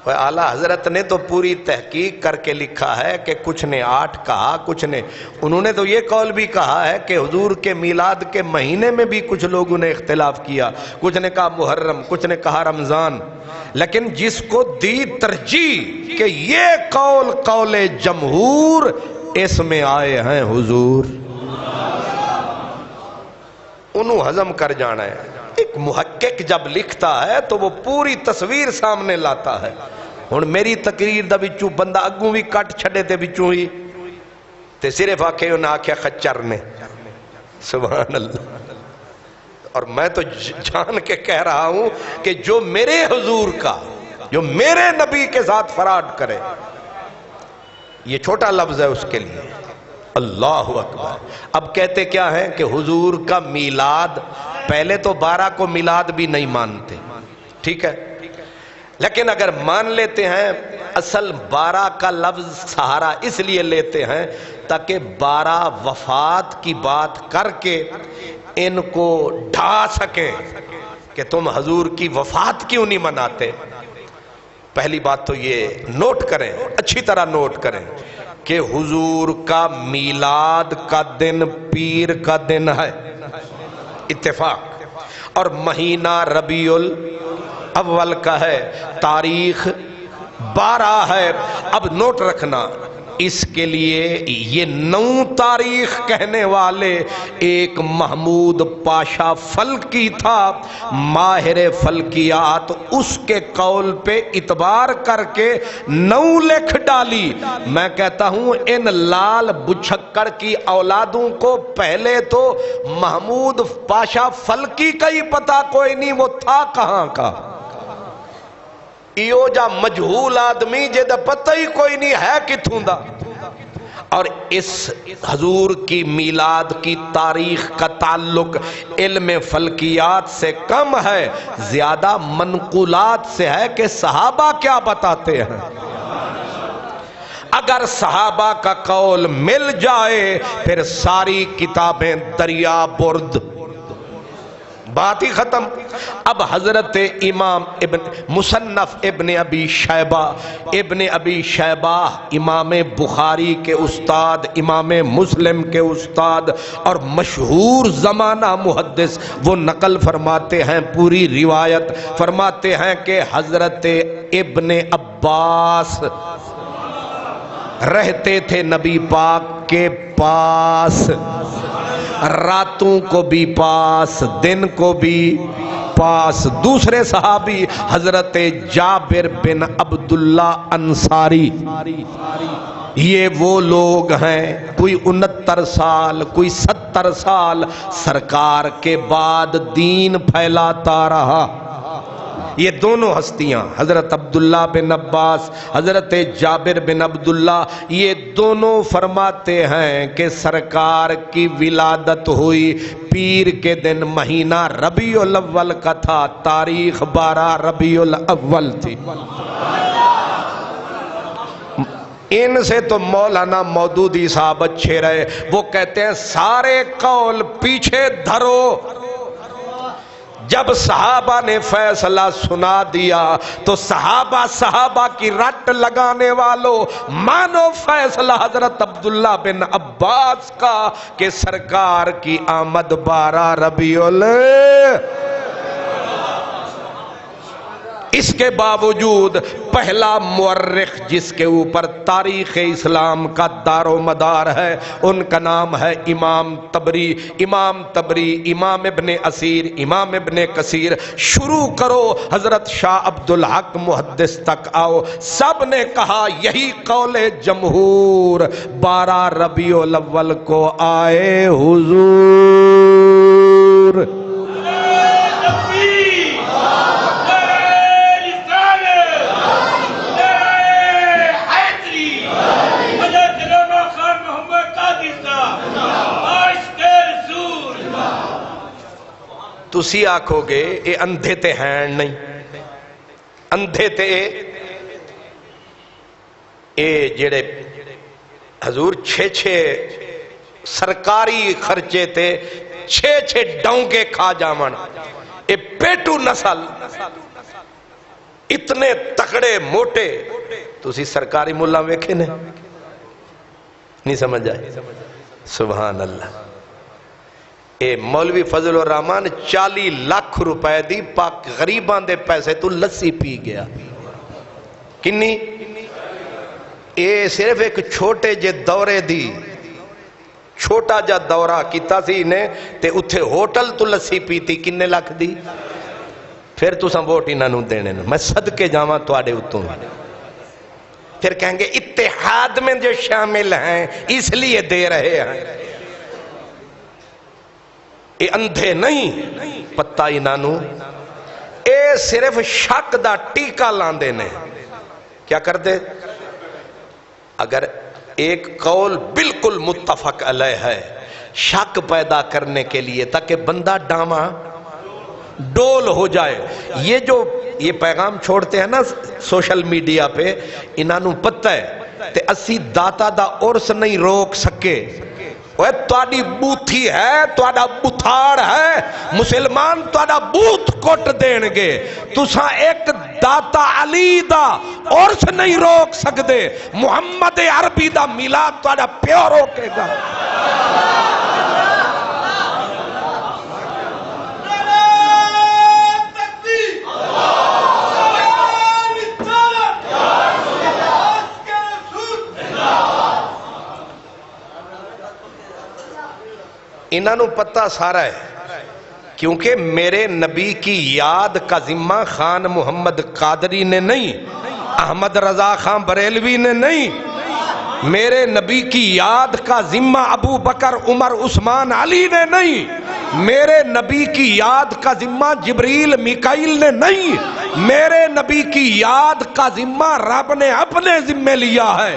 اعلیٰ حضرت نے تو پوری تحقیق کر کے لکھا ہے کہ کچھ نے 8 کہا، کچھ نے، انہوں نے تو یہ قول بھی کہا ہے کہ حضور کے میلاد کے مہینے میں بھی کچھ لوگوں نے اختلاف کیا، کچھ نے کہا محرم، کچھ نے کہا رمضان، لیکن جس کو دی ترجیح کہ یہ قول قول جمہور، اس میں آئے ہیں حضور، انہوں ہضم کر جانا ہے۔ ایک محقق جب لکھتا ہے تو وہ پوری تصویر سامنے لاتا ہے۔ ہن میری تقریر دا بچوں بندہ اگوں بھی کٹ چھڑے تے بچوں ہی تے صرف آکھے انہاں آکھیا خچر نے، سبحان اللہ۔ اور میں تو جان کے کہہ رہا ہوں کہ جو میرے حضور کا، جو میرے نبی کے ساتھ فراڈ کرے، یہ چھوٹا لفظ ہے اس کے لیے، اللہ اکبر۔ اب کہتے کیا ہے کہ حضور کا میلاد، پہلے تو 12 کو میلاد بھی نہیں مانتے، ٹھیک ہے، لیکن اگر مان لیتے ہیں، اصل 12 کا لفظ سہارا اس لیے لیتے ہیں تاکہ 12 وفات کی بات کر کے ان کو ڈھا سکیں کہ تم حضور کی وفات کیوں نہیں مناتے۔ پہلی بات تو یہ نوٹ کریں، اچھی طرح نوٹ کریں کہ حضور کا میلاد کا دن پیر کا دن ہے، اتفاق، اور مہینہ ربیع الاول کا ہے، تاریخ 12 ہے۔ اب نوٹ رکھنا، اس کے لیے یہ 9 تاریخ کہنے والے ایک محمود پاشا فلکی تھا، ماہر فلکیات، اس کے قول پہ اعتبار کر کے 9 لکھ ڈالی۔ میں کہتا ہوں ان لال بچھکر کی اولادوں کو پہلے تو محمود پاشا فلکی کا ہی پتہ کوئی نہیں، وہ تھا کہاں کا، ایو جا مجہول آدمی جے دا پتہ ہی کوئی نہیں ہے کتھوں دا۔ اور اس حضور کی میلاد کی تاریخ کا تعلق علم فلکیات سے کم ہے، زیادہ منقولات سے ہے کہ صحابہ کیا بتاتے ہیں۔ اگر صحابہ کا قول مل جائے پھر ساری کتابیں دریا برد، بات ہی ختم۔ اب حضرت امام مصنف ابن ابی شیبہ امام بخاری کے استاد، امام مسلم کے استاد اور مشہور زمانہ محدث، وہ نقل فرماتے ہیں پوری روایت، فرماتے ہیں کہ حضرت ابن عباس رہتے تھے نبی پاک کے پاس، راتوں کو بھی پاس، دن کو بھی پاس۔ دوسرے صحابی حضرت جابر بن عبداللہ انصاری، یہ وہ لوگ ہیں، کوئی 69 سال کوئی 70 سال سرکار کے بعد دین پھیلاتا رہا۔ یہ دونوں ہستیاں حضرت عبداللہ بن عباس، حضرت جابر بن عبداللہ، یہ دونوں فرماتے ہیں کہ سرکار کی ولادت ہوئی پیر کے دن، مہینہ ربیع الاول کا تھا، تاریخ 12 ربیع الاول تھی۔ ان سے تو مولانا مودودی صاحب اچھے رہے، وہ کہتے ہیں سارے قول پیچھے دھرو، جب صحابہ نے فیصلہ سنا دیا تو صحابہ کی رٹ لگانے والوں مانو فیصلہ حضرت عبداللہ بن عباس کا کہ سرکار کی آمد 12 ربیع الاول۔ اس کے باوجود پہلا مورخ جس کے اوپر تاریخ اسلام کا دار و مدار ہے ان کا نام ہے امام تبری، امام ابن اسیر، امام ابن کثیر۔ شروع کرو حضرت شاہ عبدالحق محدث تک آؤ، سب نے کہا یہی قول جمہور، 12 ربیع الاول کو آئے حضور۔ تسی آکھو گے اے اندھے تے ہیں نہیں، اندھے تے اے جڑے حضور 6 سرکاری خرچے تے 6 ڈونگے کھا جامن، اے پیٹو نسل اتنے تکڑے موٹے، تسی سرکاری ملا ویکھے نے نہیں سمجھ آئے؟ سبحان اللہ۔ اے مولوی فضل الرحمان 40 لاکھ روپے دی پاک غریبان دے پیسے تو لسی پی گیا، کنی؟ اے صرف ایک چھوٹے جے دورے دی، چھوٹا جا دورہ کیتا سی نے تے اتھے ہوٹل تو لسی پیتی، کنے لاکھ دی؟ پھر تو سن ووٹ انہاں نوں دینے، میں صدقے جاواں تواڈے اتوں، پھر کہیں گے اتحاد میں جو شامل ہیں اس لیے دے رہے ہیں۔ اے اندھے نہیں، پتہ انہوں اے صرف شک دا ٹیکا لاندے نے۔ کیا کر دے؟ اگر ایک قول بالکل متفق علیہ ہے، شک پیدا کرنے کے لیے تاکہ بندہ ڈاما ڈول ہو جائے، یہ پیغام چھوڑتے ہیں نا سوشل میڈیا پہ، انہوں پتہ ہے تے اسی داتا دا عرس نہیں روک سکے، وہ تواڈی بوتھی ہے، تواڈا بتھاڑ ہے، مسلمان تواڈا بوتھ کوٹ دین گے، تساں ایک داتا علی دا عرس نہیں روک سکدے، محمد عربی دا میلاد تواڈا پیو روکے گا۔ انہوں پتہ سارا ہے، کیونکہ میرے نبی کی یاد کا ذمہ خان محمد قادری نے نہیں، احمد رضا خان بریلوی نے نہیں، میرے نبی کی یاد کا ذمہ ابو بکر عمر عثمان علی نے نہیں، میرے نبی کی یاد کا ذمہ جبریل میکائیل نے نہیں، میرے نبی کی یاد کا ذمہ رب نے اپنے ذمہ لیا ہے۔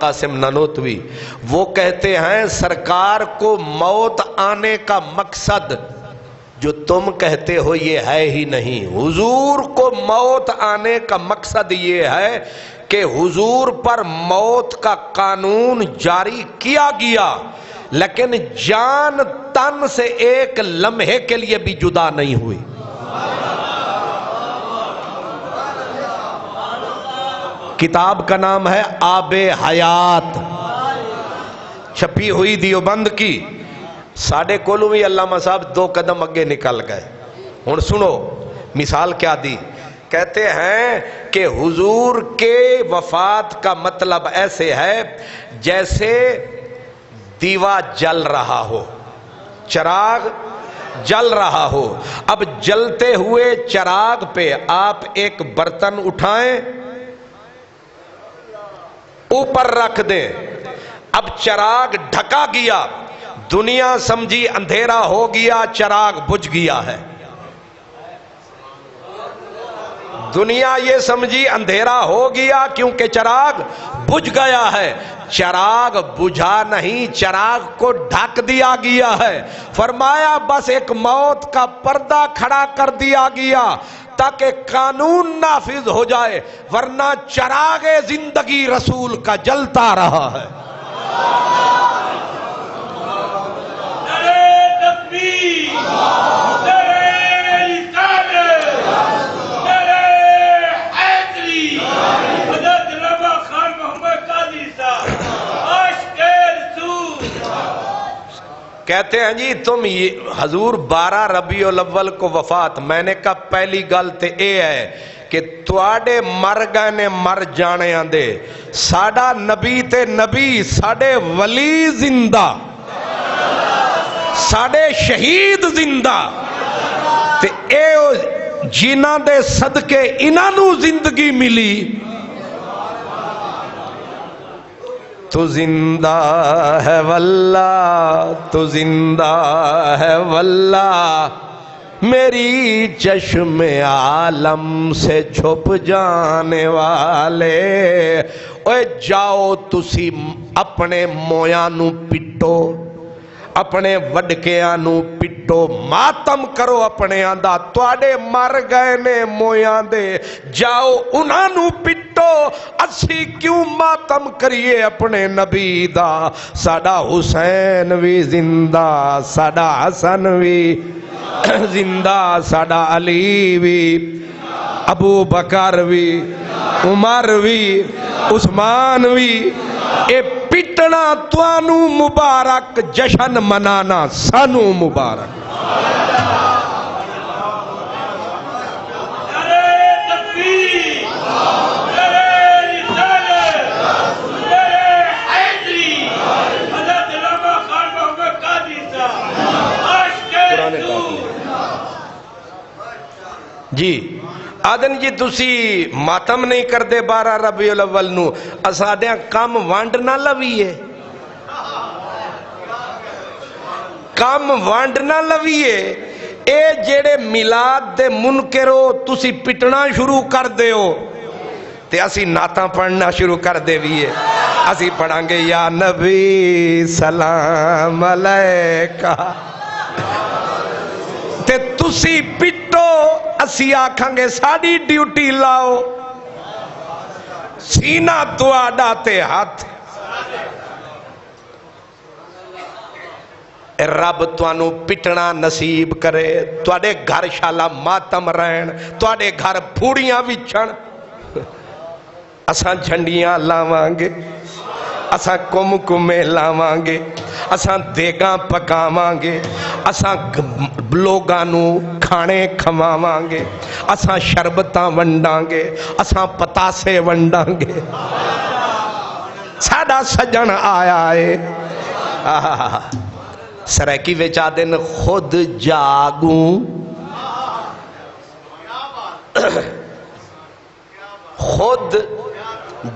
قاسم نانوتوی. وہ کہتے ہیں سرکار کو موت آنے کا مقصد جو تم کہتے ہو یہ ہے ہی نہیں. حضور کو موت آنے کا مقصد یہ ہے کہ حضور پر موت کا قانون جاری کیا گیا، لیکن جان تن سے ایک لمحے کے لیے بھی جدا نہیں ہوئی. کتاب کا نام ہے آب حیات، چھپی ہوئی دیوبند کی. ساڑھے کولوں بھی علامہ صاحب 2 قدم اگے نکل گئے. ہن سنو مثال کیا دی. کہتے ہیں کہ حضور کے وفات کا مطلب ایسے ہے جیسے دیوا جل رہا ہو، چراغ جل رہا ہو. اب جلتے ہوئے چراغ پہ آپ ایک برتن اٹھائیں، اوپر رکھ دیں. اب چراغ ڈھکا گیا، دنیا سمجھی اندھیرا ہو گیا، چراغ بجھ گیا ہے. دنیا یہ سمجھی اندھیرا ہو گیا کیونکہ چراغ بجھ گیا ہے. چراغ بجھا نہیں، چراغ کو ڈھک دیا گیا ہے. فرمایا بس ایک موت کا پردہ کھڑا کر دیا گیا تاکہ قانون نافذ ہو جائے، ورنہ چراغ زندگی رسول کا جلتا رہا ہے. کہتے ہیں جی تم حضور 12 ربیع الاول کو وفات. میں نے کہا پہلی گل تے اے ہے کہ تواڈے مر گئے نے مر جانے آندے، ساڈا نبی تے نبی، ساڈے ولی زندہ، ساڈے شہید زندہ. تے اے جنہاں دے صدقے انہاں نو زندگی ملی. تو زندہ ہے واللہ، تو زندہ ہے واللہ، میری چشم عالم سے چھپ جانے والے. اوے جاؤ تسی اپنے مویاں نو پٹو، اپنے وڈکیاں نو پٹو، ماتم کرو اپنے آندا. تواڈے مر گئے نے مویاں دے، جاؤ انہاں نو پٹو. اسی کیوں ماتم کریے اپنے نبی دا؟ ساڈا حسین بھی زندہ، ساڈا حسن بھی زندہ، ساڈا علی بھی، ابو بکر بھی، عمر بھی، عثمان بھی. اے پٹنا توانو مبارک، جشن منانا سانو مبارک. جی آدن جی تسی ماتم نہیں کردے 12 ربیع الاول نو، اساڈیاں کم وانڈ نہ لویے، کم وانڈ نہ لویے. اے جیڑے میلاد دے منکرو تسی پٹنا شروع کر دے ہو تے اسی نعتاں پڑھنا شروع کر دے ویے. اسی پڑھاں گے یا نبی سلام علیکہ، تے تسی پٹو، اسی آکھاں گے ساڑی ڈیوٹی لاؤ. سینہ تواڈا تے ہاتھ. رب توانو پٹنا نصیب کرے، تواڈے گھر شالا ماتم رہن، تواڈے گھر پھوڑیاں وچھن. اساں جھنڈیاں لاواں گے، اساں کم کمے لاواں گے، اساں دیگاں پکاواں گے، اساں لوگاں نو کھانے کھواواں گے، اساں شربتاں ونڈاں گے، اساں پتاسے ونڈاں گے. ساڈا سجن آیا ہے. سرائکی وچا دن خود جاگوں، خود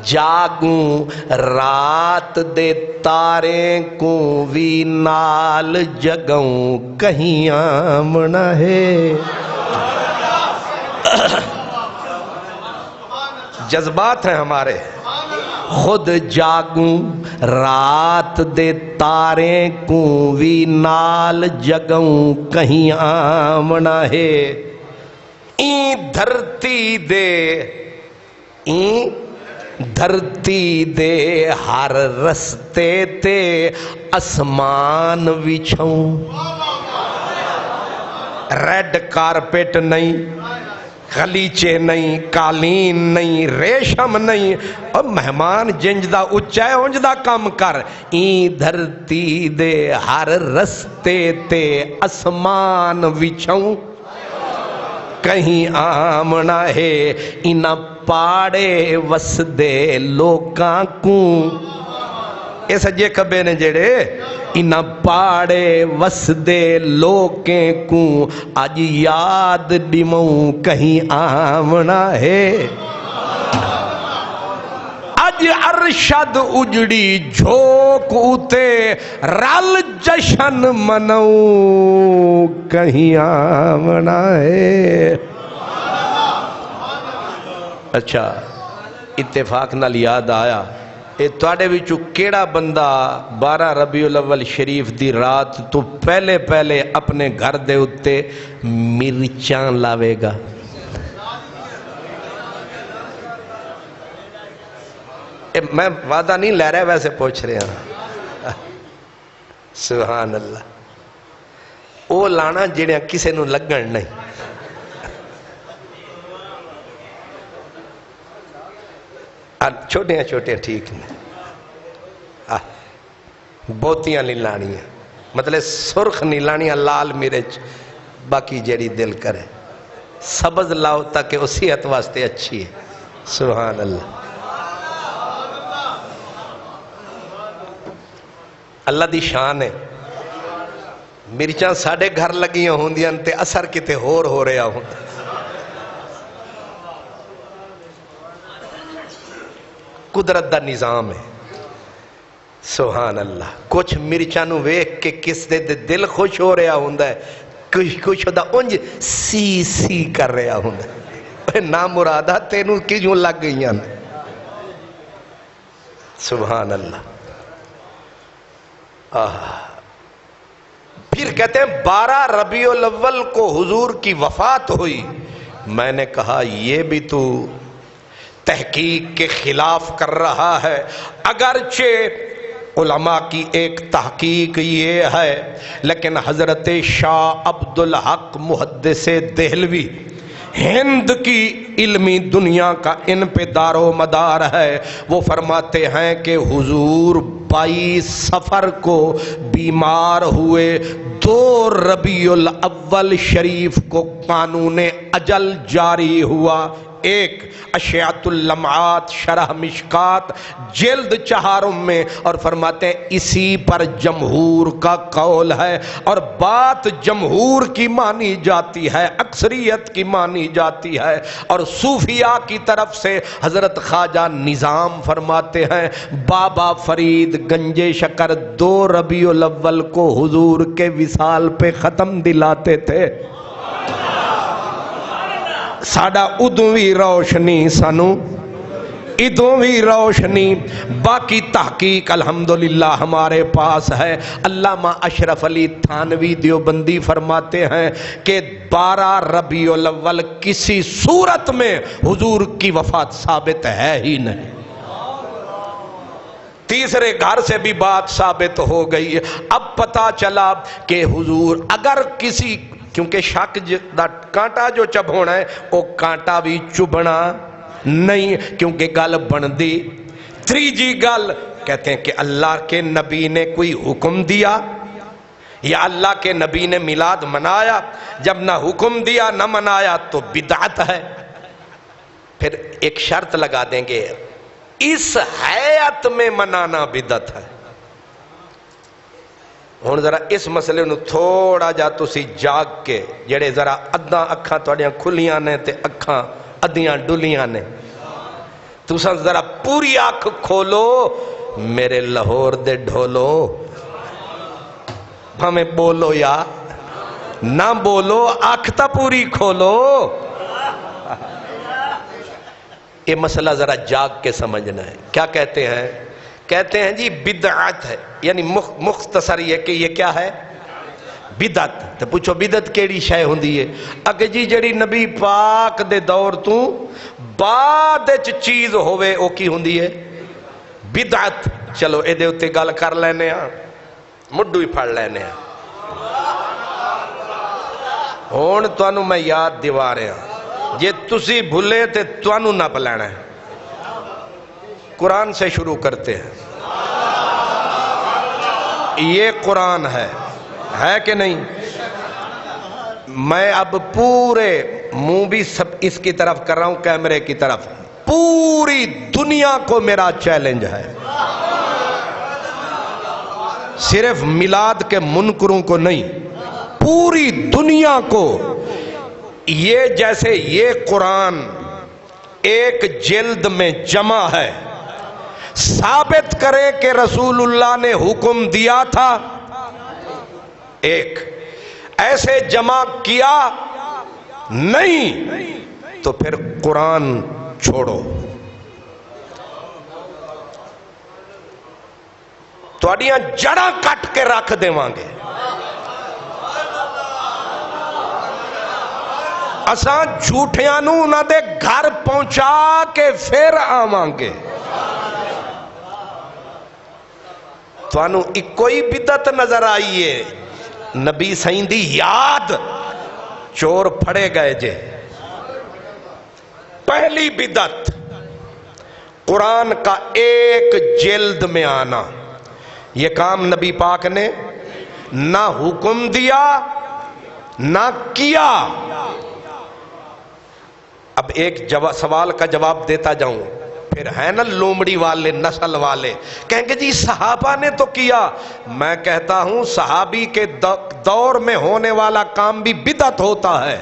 جاگوں، رات دے تارے کو وی نال جگوں، کہیں آمنا ہے. جذبات ہیں ہمارے. خود جاگوں رات دے تارے کو وی نال جگوں کہیں آمنا ہے این دھرتی دے ہر رستے تے اسمان وچھوں ریڈ کارپیٹ نہیں غلیچے نہیں قالین نہیں ریشم نہیں اور مہمان جنج دا اچھا ہے انج دا کام کر این دھرتی دے ہر رستے تے اسمان وچھوں کہیں آمنا ہے انہ پاڑے وسدے لوکاں کو اے سجے کبے نے جڑے انہ پاڑے وسدے لوکیں کو آج یاد ڈیموں کہیں آمنا ہے آج ارشد اجڑی جھوک اتے رل جشن منوں کہیں آمنا ہے اچھا اتفاق نال یاد آیا اے توڑے وچو کیڑا بندہ 12 ربیع الاول شریف دی رات تو پہلے اپنے گھر دے اتے مرچان لاوے گا میں وعدہ نہیں لے رہا ویسے پوچھ رہے ہیں سبحان اللہ او لانا جڑیاں کسے نو لگن نہیں چھوٹیاں ٹھیک نہیں بہتیاں نہیں لانیاں مطلب سرخ نہیں لانیاں لال مرچ باقی جڑی دل کرے سبز لاؤ تاکہ وہ صحت واسطے اچھی ہے سبحان اللہ اللہ دی شان ہے مرچاں ساڑھے گھر لگیاں ہوندیاں تے اثر کتے ہو رہا ہوں قدرت دا نظام ہے سبحان اللہ کچھ مرچاں نو ویکھ کے کس دے دل خوش ہو رہا ہوندا ہے کچھ دا انج سی کر رہا ہوندا ہے نا مرادہ تینوں کیوں لگ گئیاں سبحان اللہ پھر کہتے ہیں 12 ربیع الاول کو حضور کی وفات ہوئی میں نے کہا یہ بھی تو تحقیق کے خلاف کر رہا ہے اگرچہ علماء کی ایک تحقیق یہ ہے لیکن حضرت شاہ عبدالحق محدث دہلوی ہند کی علمی دنیا کا ان پہ دار و مدار ہے وہ فرماتے ہیں کہ حضور 22 صفر کو بیمار ہوئے 2 ربیع الاول شریف کو قانون اجل جاری ہوا ایک اشعت اللمعات شرح مشکات جلد 4 میں اور فرماتے ہیں اسی پر جمہور کا قول ہے اور بات جمہور کی مانی جاتی ہے اکثریت کی مانی جاتی ہے اور صوفیاء کی طرف سے حضرت خواجہ نظام فرماتے ہیں بابا فرید گنجے شکر 2 ربیع الاول کو حضور کے وصال پہ ختم دلاتے تھے ساڑا ادوی روشنی سانو ادوی روشنی باقی تحقیق الحمدللہ ہمارے پاس ہے علامہ اشرف علی تھانوی دیوبندی فرماتے ہیں کہ 12 ربیع الاول کسی صورت میں حضور کی وفات ثابت ہے ہی نہیں تیسرے گھر سے بھی بات ثابت ہو گئی اب پتا چلا کہ حضور اگر کسی کیونکہ شک دا کانٹا جو چب ہونا ہے وہ کانٹا بھی چبنا نہیں کیونکہ گل بندی تیجی گل کہتے ہیں کہ اللہ کے نبی نے کوئی حکم دیا یا اللہ کے نبی نے میلاد منایا جب نہ حکم دیا نہ منایا تو بدعت ہے پھر ایک شرط لگا دیں گے اس حیات میں منانا بدعت ہے ہون ذرا اس مسئلے نو تھوڑا جا تسی جاگ کے جڑے ذرا ادھاں اکھاں توڑیاں کھلیاں نے تے اکھاں ادھیاں ڈلیاں نے تساں ذرا پوری آنکھ کھولو میرے لاہور دے ڈھولو ہمیں بولو یا نہ بولو آنکھ تا پوری کھولو یہ مسئلہ ذرا جاگ کے سمجھنا ہے. کیا کہتے ہیں؟ کہتے ہیں جی بدعت ہے، یعنی مختصر یہ کہ یہ کیا ہے؟ بدعت. تو پوچھو بدعت کیڑی شے ہوندی ہے؟ اگے جی جڑی نبی پاک دے دور تو بعد وچ چیز ہوئے او کی ہوندی ہے؟ بدعت. چلو اے دے اتے گل کر لینے ہاں، مڈو ہی پھڑ لینے ہاں. ہن تانوں میں یاد دیوا رہا، جے تسی بھلے تے تانوں نہ بھلانا ہے. قرآن سے شروع کرتے ہیں. یہ قرآن ہے کہ نہیں؟ میں اب پورے منہ بھی سب اس کی طرف کر رہا ہوں، کیمرے کی طرف. پوری دنیا کو میرا چیلنج ہے، صرف میلاد کے منکروں کو نہیں، پوری دنیا کو. یہ جیسے یہ قرآن ایک جلد میں جمع ہے، ثابت کرے کہ رسول اللہ نے حکم دیا تھا. ایک ایسے جمع کیا نہیں تو پھر قرآن چھوڑو. تواڈیاں جڑاں کٹ کے رکھ دیواں گے. اساں جھوٹیاں نوں انہاں دے گھر پہنچا کے پھر آواں گے. توانو ایک کوئی بدعت نظر آئیے؟ نبی سائیں دی یاد چور پھڑے گئے جے. پہلی بدعت قرآن کا ایک جلد میں آنا. یہ کام نبی پاک نے نہ حکم دیا نہ کیا. اب ایک سوال کا جواب دیتا جاؤں، پھر ہے نا لومڑی والے نسل والے کہیں گے جی صحابہ نے تو کیا. میں کہتا ہوں صحابی کے دور میں ہونے والا کام بھی بدعت ہوتا ہے.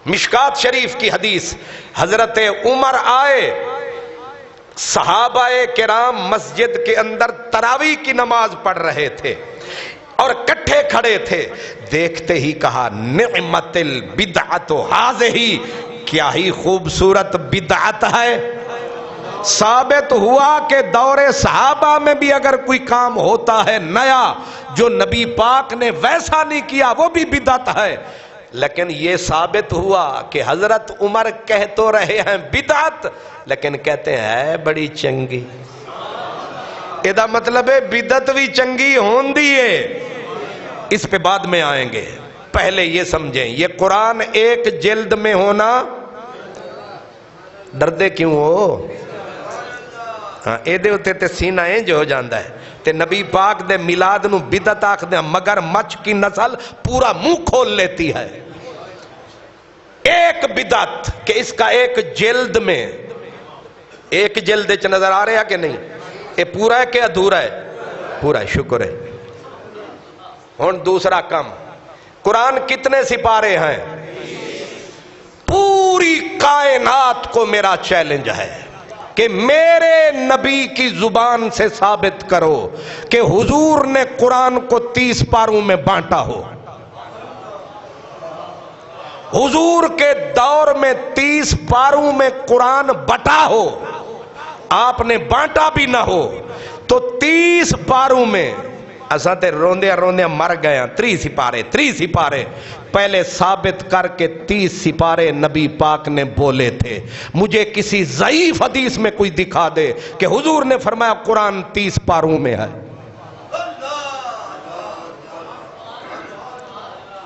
مشکات شریف کی حدیث، حضرت عمر آئے، صحابہ کرام مسجد کے اندر تراویح کی نماز پڑھ رہے تھے اور کٹھے کھڑے تھے. دیکھتے ہی کہا نعمت البدعت ہذہ، کیا ہی خوبصورت بدعت ہے. ثابت ہوا کہ دور صحابہ میں بھی اگر کوئی کام ہوتا ہے نیا جو نبی پاک نے ویسا نہیں کیا وہ بھی بدعت ہے. لیکن یہ ثابت ہوا کہ حضرت عمر کہہ تو رہے ہیں بدعت، لیکن کہتے ہیں بڑی چنگی. ادا مطلب ہے بدعت بھی چنگی ہوندی ہے. اس پہ بعد میں آئیں گے، پہلے یہ سمجھیں یہ قرآن ایک جلد میں ہونا. ڈردے کیوں ہو؟ ہاں اے دے ہوتے تے سینہ انج ہو جاندہ ہے. تے نبی پاک دے میلاد نو بدعت آکھ دے، مگر مچ کی نسل پورا منہ کھول لیتی ہے. ایک بدعت کہ اس کا ایک جلد میں، ایک جلد چ نظر آ رہا کہ نہیں؟ یہ پورا ہے کہ ادھورا ہے؟ پورا ہے، شکر ہے. ہن دوسرا کم، قرآن کتنے سپارے ہیں؟ پوری کائنات کو میرا چیلنج ہے کہ میرے نبی کی زبان سے ثابت کرو کہ حضور نے قرآن کو 30 پاروں میں بانٹا ہو. حضور کے دور میں 30 پاروں میں قرآن بٹا ہو، آپ نے بانٹا بھی نہ ہو تو 30 پاروں میں اساں تے روندیا روندیا مر گئے ہیں. 30 سپارے پہلے ثابت کر کے 30 سپارے نبی پاک نے بولے تھے. مجھے کسی ضعیف حدیث میں کوئی دکھا دے کہ حضور نے فرمایا قرآن 30 پاروں میں ہے.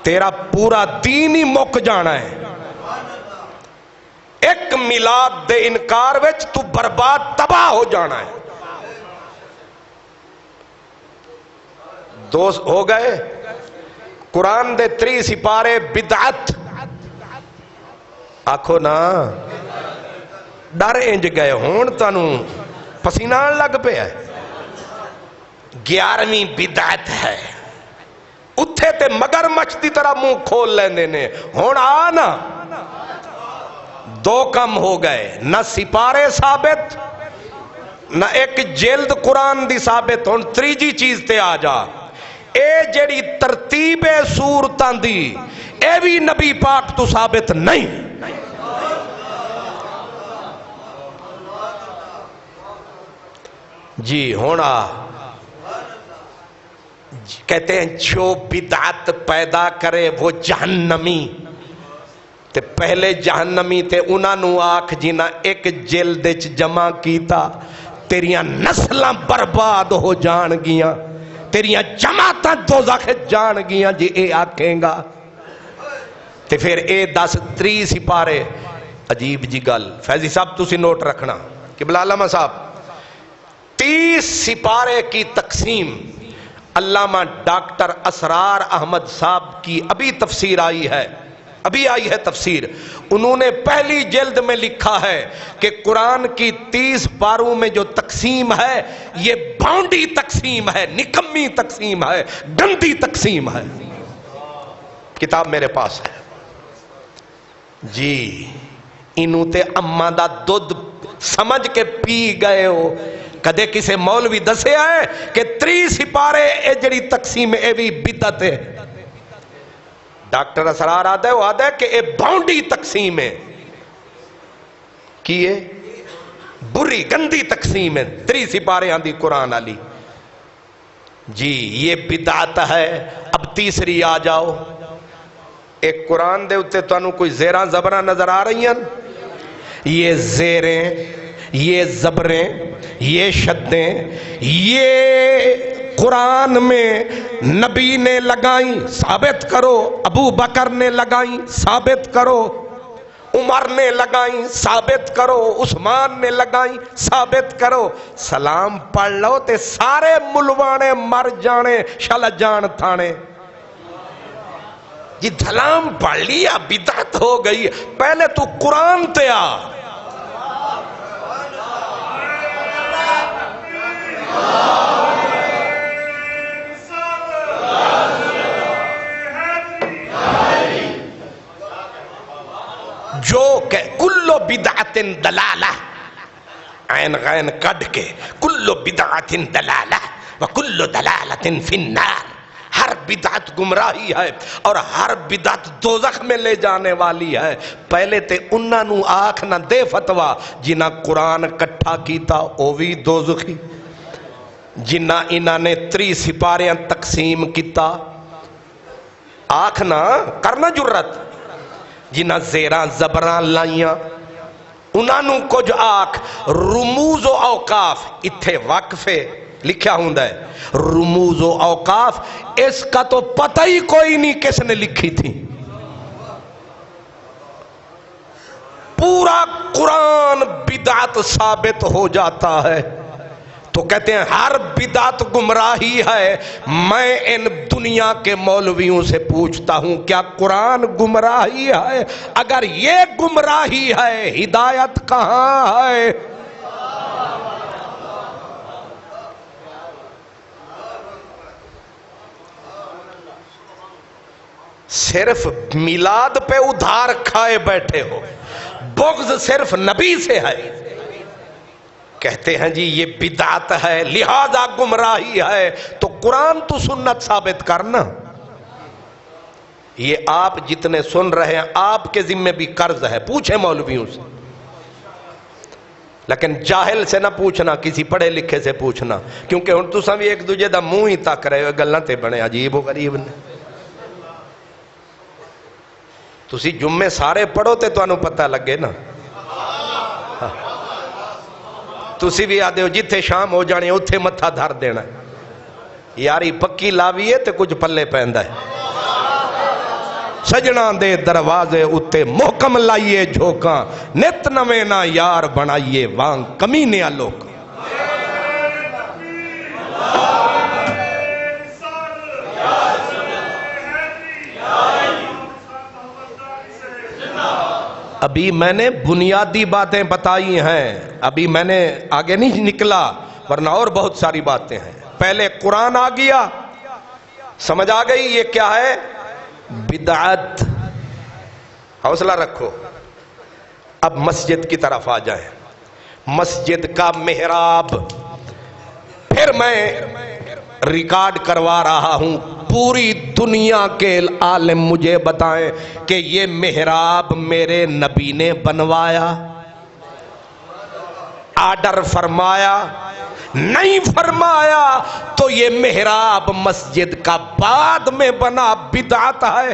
تیرا پورا دین ہی مک جانا ہے. ایک میلاد دے انکار وچ تو برباد تباہ ہو جانا ہے. دوست ہو گئے قرآن دے 30 سپارے بدعت. آکھو نا ڈر انج گئے ہون تانوں پسینہ لگ پہ ہے. 11ویں بدعت ہے. اتھے تے مگر مچ دی طرح منہ کھول لیندے نے. ہون آنا 2 کم ہو گئے، نہ سپارے ثابت نہ ایک جلد قرآن دی ثابت. ہون تریجی چیز تے آ جا، اے جڑی ترتیب سورتاں دی اے بھی نبی پاک تو ثابت نہیں. جی ہونا کہتے ہیں جو بدعت پیدا کرے وہ جہنمی تے پہلے جہنمی تے انہاں نو آکھ جنہاں ایک جلد وچ جمع کیتا تیریاں نسلاں برباد ہو جان گیاں تیریاں جماعتاں دوزخ جان گیاں جی اے آکھیں گا تے پھر اے 10 سپارے عجیب جی گل فیضی صاحب تسی نوٹ رکھنا قبلہ علامہ صاحب 30 سپارے کی تقسیم علامہ ڈاکٹر اسرار احمد صاحب کی ابھی تفسیر آئی ہے تفسیر انہوں نے پہلی جلد میں لکھا ہے کہ قرآن کی 30 پاروں میں جو تقسیم ہے یہ بھونڈی تقسیم ہے نکمی تقسیم ہے گندی تقسیم ہے کتاب میرے پاس ہے جی انہوں تے اماں دا دودھ سمجھ کے پی گئے ہو کدے کسے مولوی دسے آئے کہ 30 سپارے اے جڑی تقسیم اے بھی بدعت ہے ڈاکٹر اسرار آدھے وہ آدھے کہ اے بھونڈی تقسیم ہے کیے بری گندی تقسیم ہے 30 سپارے آندھی قرآن علی جی یہ بدعت ہے اب تیسری آ جاؤ ایک قرآن دے اتے تو انہوں کوئی زیرہ زبرہ نظر آ رہی ہیں یہ زیریں یہ زبریں یہ شدیں یہ قرآن میں نبی نے لگائیں ثابت کرو ابو بکر نے لگائیں ثابت کرو عمر نے لگائیں ثابت کرو عثمان نے لگائیں ثابت کرو سلام پڑھ لو تے سارے ملوانے مر جانے شل جان تھانے یہ دھلام پڑھ لیا بدعت ہو گئی پہلے تو قرآن تے آ جو کہ کلو بدعت دلالہ عین غین کڈ کے کلو بدعت دلالہ وکلو دلالت فی النار ہر بدعت گمراہی ہے اور ہر بدعت دوزخ میں لے جانے والی ہے پہلے تے انہاں نو آنکھ نہ دے فتوہ جنہ قرآن کٹھا کیتا او بھی دوزخی جنہ انہاں نے 30 سپاریاں تقسیم کیتا آنکھ نہ کرنا جرت جنہ زیران زبران لائیاں انہاں نو کچھ آنکھ رموز و اوقاف اتھے وقفے لکھیا ہوندہ ہے رموز و اوقاف اس کا تو پتہ ہی کوئی نہیں کس نے لکھی تھی پورا قرآن بدعت ثابت ہو جاتا ہے تو کہتے ہیں ہر بدعت گمراہی ہے میں ان دنیا کے مولویوں سے پوچھتا ہوں کیا قرآن گمراہی ہے اگر یہ گمراہی ہے ہدایت کہاں ہے صرف میلاد پہ ادھار کھائے بیٹھے ہو بغض صرف نبی سے ہے کہتے ہیں جی یہ بدعت ہے لہذا گمراہی ہے تو قرآن تو سنت ثابت کرنا یہ آپ جتنے سن رہے ہیں آپ کے ذمہ بھی قرض ہے پوچھیں مولویوں سے لیکن جاہل سے نہ پوچھنا کسی پڑھے لکھے سے پوچھنا کیونکہ ہن تساں بھی ایک دوجے دا منہ ہی تک رہے ہو گلاں تے بنے عجیب و غریب نے تسی جمعے سارے پڑھو تے تو انہوں پتہ لگے نا تسی بھی آدھے ہو جتھے شام ہو جانے اتھے متھا دھر دینا یاری پکی لاویے تے کچھ پلے پہندہ ہے سجنا دے دروازے اتے محکم لائیے جھوکاں نت نوے نہ یار بنائیے وانگ کمینے آلوک ابھی میں نے بنیادی باتیں بتائی ہیں ابھی میں نے آگے نہیں نکلا ورنہ اور بہت ساری باتیں ہیں پہلے قرآن آ گیا سمجھ آ گئی یہ کیا ہے بدعت حوصلہ رکھو اب مسجد کی طرف آ جائیں مسجد کا محراب پھر میں ریکارڈ کروا رہا ہوں پوری دنیا کے عالم مجھے بتائیں کہ یہ محراب میرے نبی نے بنوایا آرڈر فرمایا؟ نہیں فرمایا تو یہ محراب مسجد کا بعد میں بنا بدعت ہے۔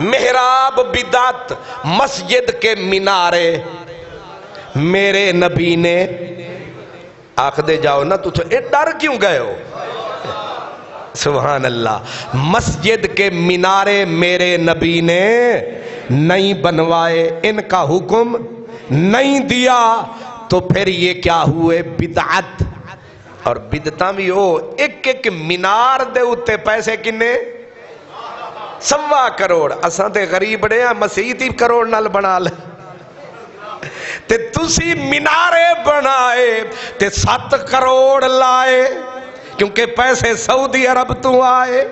محراب بدعت، مسجد کے مینارے میرے نبی نے آخ دے جاؤ نا تو ڈر کیوں گئے ہو؟ سبحان اللہ، مسجد کے مینارے میرے نبی نے نہیں بنوائے، ان کا حکم نہیں دیا، تو پھر یہ کیا ہوئے؟ بدعت۔ اور بدعتاں بھی ہو، ایک ایک مینار دے اتے پیسے کنے؟ 1.25 کروڑ۔ اساں تے غریب رہے ہیں، مسیح 3 کروڑ نال بنا لے تے تسی مینارے بنائے تے 7 کروڑ لائے، کیونکہ پیسے سعودی عرب تو آئے۔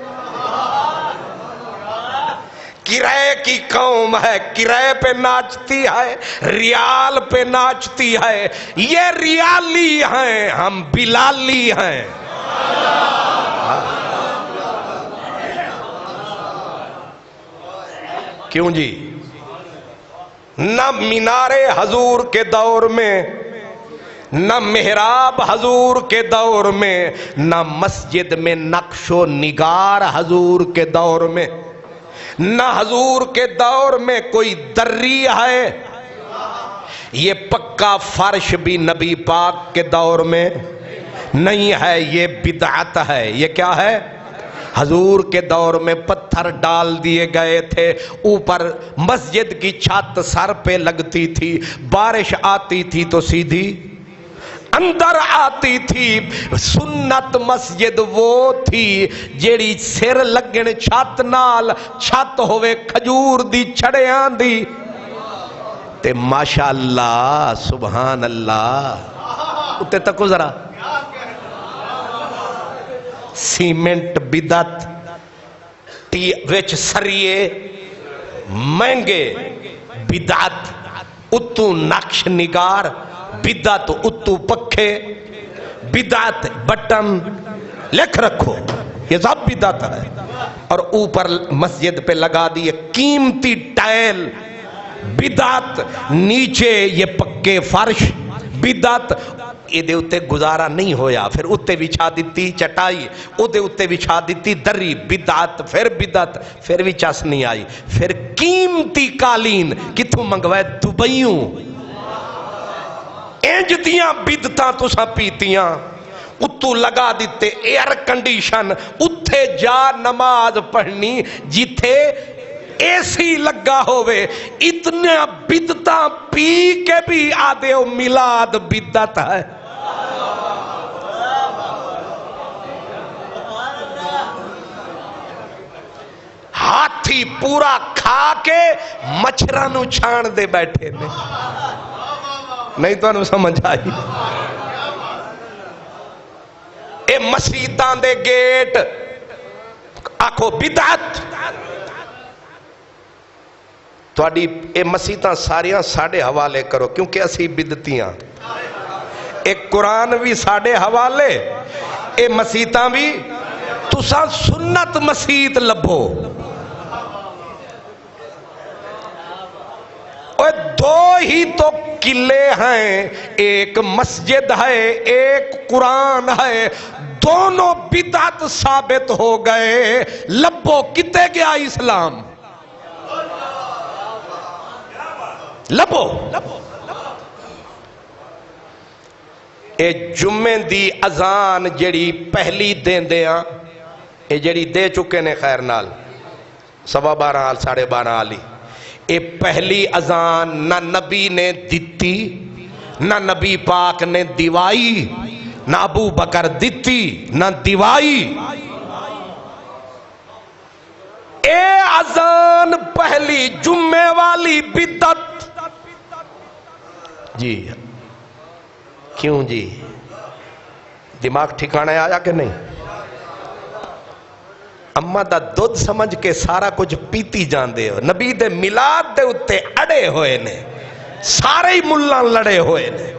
کرائے کی قوم ہے، کرائے پہ ناچتی ہے، ریال پہ ناچتی ہے۔ یہ ریالی ہیں، ہم بلالی ہیں۔ کیوں جی؟ نہ مینارے حضور کے دور میں، نہ محراب حضور کے دور میں، نہ مسجد میں نقش و نگار حضور کے دور میں، نہ حضور کے دور میں کوئی دری ہے۔ یہ پکا فرش بھی نبی پاک کے دور میں نہیں ہے، یہ بدعت ہے۔ یہ کیا ہے؟ حضور کے دور میں پتھر ڈال دیے گئے تھے، اوپر مسجد کی چھت سر پہ لگتی تھی، بارش آتی تھی تو سیدھی اندر آتی تھی۔ سنت مسجد وہ تھی جیڑی سر لگن چھت نال، چھت ہوئے کھجور دی چھڑیاں دی، تے ماشاءاللہ سبحان اللہ۔ اتے تکو ذرا، سیمنٹ بدعت، وچ سریے مہنگے بدعت، اتو نقش نگار بدعت، اتو پکھے بدعت، بٹن لکھ رکھو یہ سب بدعت ہے۔ اور اوپر مسجد پہ لگا دیے قیمتی ٹائل بدعت، نیچے یہ پکے فرش بدعت۔ یہ دے اتے گزارا نہیں ہویا، پھر اتے بچھا دیتی چٹائی، اتے اتے بچھا دیتی دری، بدعت، پھر بدعت، پھر بھی چس نہیں آئی۔ پھر قیمتی قالین کتھوں منگوائے؟ دبئیوں۔ انج دیاں بدعتاں تساں پیتیاں، اتو لگا دیتے ایئر کنڈیشن، اتھے جا نماز پڑھنی جتھے اے سی لگا ہوئے۔ اتنا بدعتاں پی کے بھی آدھے میلاد بدعت ہے۔ ہاتھی پورا کھا کے مچھرانو چھان دے بیٹھے نے۔ نہیں تو انہوں سمجھ آئی؟ اے مسیتاں دے گیٹ آکھو بدعت۔ تھوڑی اے مسیتاں ساریاں ساڑے حوالے کرو، کیونکہ اسی بدعتیاں۔ ایک قرآن بھی ساڑے حوالے، اے مسیتاں بھی۔ تساں سنت مسیت لبھو۔ دو ہی تو قلعے ہیں، ایک مسجد ہے ایک قرآن ہے، دونوں بدعت ثابت ہو گئے۔ لبو کتے گیا اسلام؟ لبو اے جمعے دی اذان جڑی پہلی دین دیاں، اے جڑی دے چکے نے خیر نال 12:15 آل 12:30 آلی، اے پہلی اذان نہ نبی نے دیتی، نہ نبی پاک نے دیوائی، نہ ابو بکر دیتی نہ دیوائی۔ اے اذان پہلی جمعے والی بدعت۔ جی کیوں جی؟ دماغ ٹھکانے آیا کہ نہیں؟ اما دا دودھ سمجھ کے سارا کچھ پیتی جان دے ہو۔ نبی دے میلاد دے اتے اڑے ہوئے نے، سارے ملان لڑے ہوئے نے۔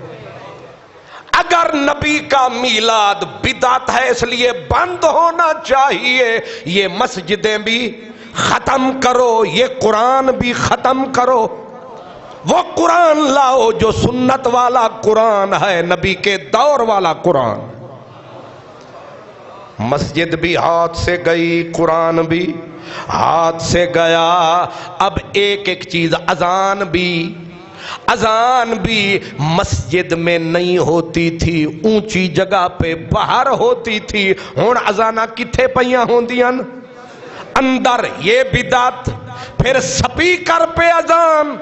اگر نبی کا میلاد بدعت ہے اس لیے بند ہونا چاہیے، یہ مسجدیں بھی ختم کرو، یہ قرآن بھی ختم کرو۔ وہ قرآن لاؤ جو سنت والا قرآن ہے، نبی کے دور والا قرآن۔ مسجد بھی ہاتھ سے گئی، قرآن بھی ہاتھ سے گیا۔ اب ایک ایک چیز، اذان بھی مسجد میں نہیں ہوتی تھی، اونچی جگہ پہ باہر ہوتی تھی۔ ہن اذاناں کتھے پیاں ہوندیاں؟ اندر، یہ بدعت۔ پھر سپیکر پہ اذان،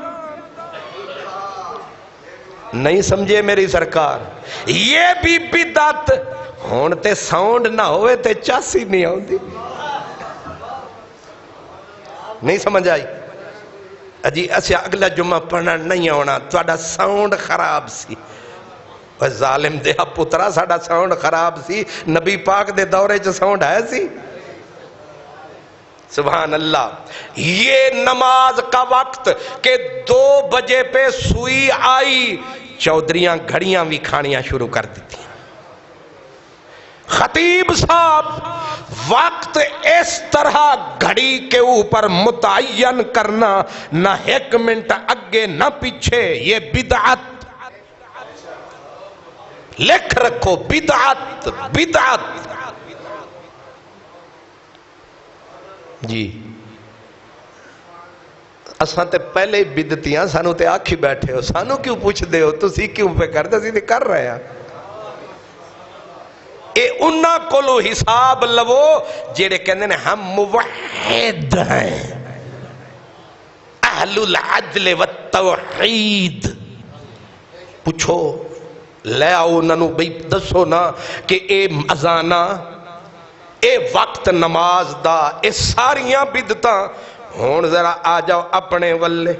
نہیں سمجھے میری سرکار، یہ بھی بدعت۔ ہن تے ساؤنڈ نہ ہوئے تے چاسی نہیں آؤندی، نہیں سمجھ آئی؟ اجی اسے اگلا جمعہ پڑھنا نہیں آنا، تہاڈا ساؤنڈ خراب سی۔ اوے ظالم دیا پترا، ساڈا ساؤنڈ خراب سی، نبی پاک دے دورے چ ساؤنڈ ہے سی؟ سبحان اللہ۔ یہ نماز کا وقت کہ 2 بجے پہ سوئی آئی، چودھریاں گھڑیاں بھی کھانیاں شروع کر دیتی۔ خطیب صاحب وقت اس طرح گھڑی کے اوپر متعین کرنا، نہ 1 منٹ اگے نہ پیچھے، یہ بدعت۔ لکھ رکھو، بدعت، بدعت۔ جی اساں تے پہلے ہی بدتیاں، سانو تے آکھی بیٹھے ہو، سانو کیوں پوچھ دے ہو؟ تسی کیوں پہ کر دے؟ تے کر رہے ہیں۔ اے انہاں کولو حساب لو جڑے کہندے نے ہم موحد ہیں، اہل العدل والتوحید۔ پوچھو، لے آؤ انہاں نو، بھئی دسو نا کہ اے اذاناں، اے وقت نماز دا، اے ساریاں بدتاں۔ ہون ذرا آ جاؤ اپنے ولے۔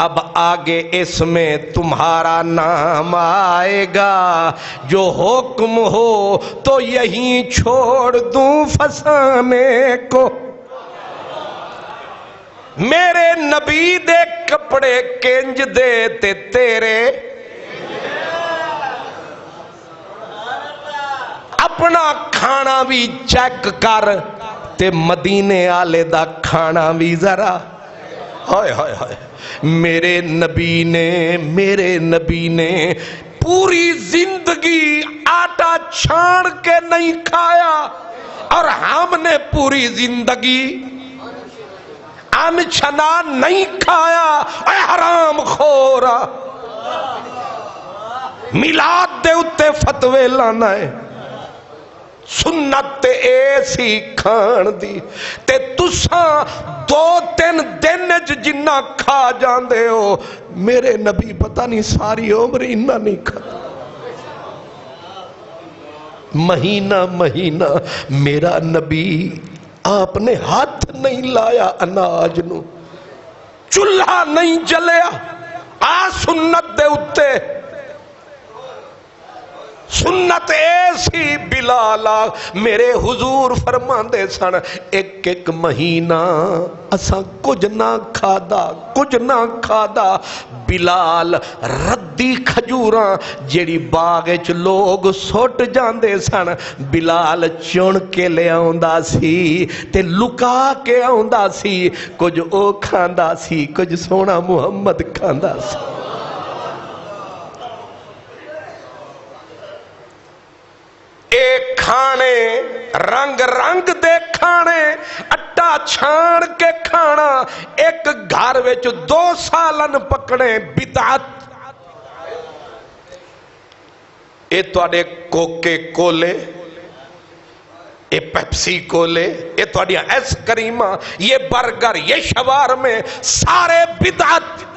اب آگے اس میں تمہارا نام آئے گا، جو حکم ہو تو یہیں چھوڑ دوں فسانے کو۔ میرے نبی دے کپڑے کنج دے تے تیرے، اپنا کھانا بھی چیک کر تے مدینے آلے دا کھانا بھی ذرا۔ ہائے ہائے ہائے، میرے نبی نے پوری زندگی آٹا چھان کے نہیں کھایا، اور ہم نے پوری زندگی ان چھنا نہیں کھایا۔ اے حرام خورا، میلاد دے اتے فتوے لانا ہے، سنت تے ایسی کھان دی، تے تساں 2-3 دن جنہ کھا جاندے ہو، میرے نبی پتہ نہیں ساری عمر انہاں نہیں کھاتا۔ مہینہ مہینہ میرا نبی آپ نے ہاتھ نہیں لایا اناج نو، چولہا نہیں جلیا آ سنت دے اتے۔ سنت ایسی بلالا، میرے حضور فرماندے سن، ایک ایک مہینہ اساں کچھ نہ کھادا۔ بلال ردی کھجوراں جیڑی باغ وچ لوگ سٹ جاندے سن، بلال چن کے لے آوندا سی تے لکا کے آوندا سی، کچھ او کھاندا سی، کچھ سونا محمد کھاندا سی۔ ایک کھانے رنگ رنگ دے کھانے، اٹا چھان کے کھانا، ایک گھر وچ 2 سالن پکڑے، بدعت۔ اے تواڈے کوکے کولے، اے پیپسی کولے، اے تواڈیاں ایس کریماں، یہ برگر، یہ شوارمے، سارے بدعت۔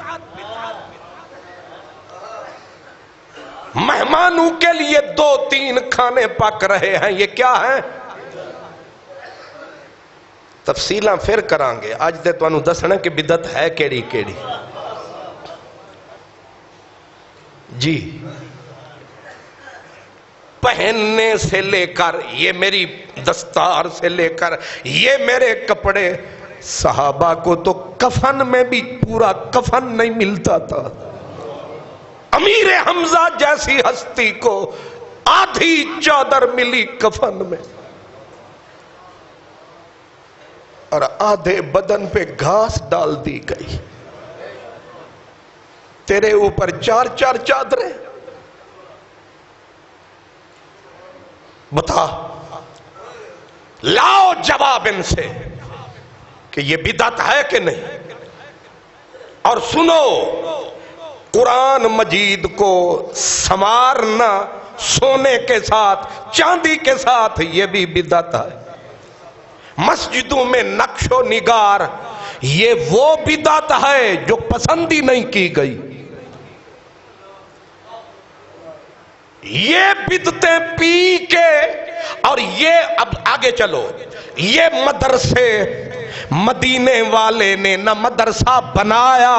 مہمانوں کے لیے 2-3 کھانے پک رہے ہیں، یہ کیا ہے؟ تفصیلاں پھر کرانگے، آج تے تو انہوں دسنا کہ بدعت ہے کیڑی کیڑی۔ جی پہننے سے لے کر، یہ میری دستار سے لے کر، یہ میرے کپڑے، صحابہ کو تو کفن میں بھی پورا کفن نہیں ملتا تھا۔ امیر حمزہ جیسی ہستی کو آدھی چادر ملی کفن میں۔ اور آدھے بدن پہ گھاس ڈال دی گئی. تیرے اوپر 4 چادریں. بتا، لاؤ جواب ان سے کہ یہ بدعت ہے کہ نہیں. اور سنو، قرآن مجید کو سنوارنا سونے کے ساتھ، چاندی کے ساتھ، یہ بھی بدعت ہے. مسجدوں میں نقش و نگار، یہ وہ بدعت ہے جو پسند ہی نہیں کی گئی. یہ بدعتیں پی کے، اور یہ اب آگے چلو، یہ مدرسے مدینے والے نے نہ مدرسہ بنایا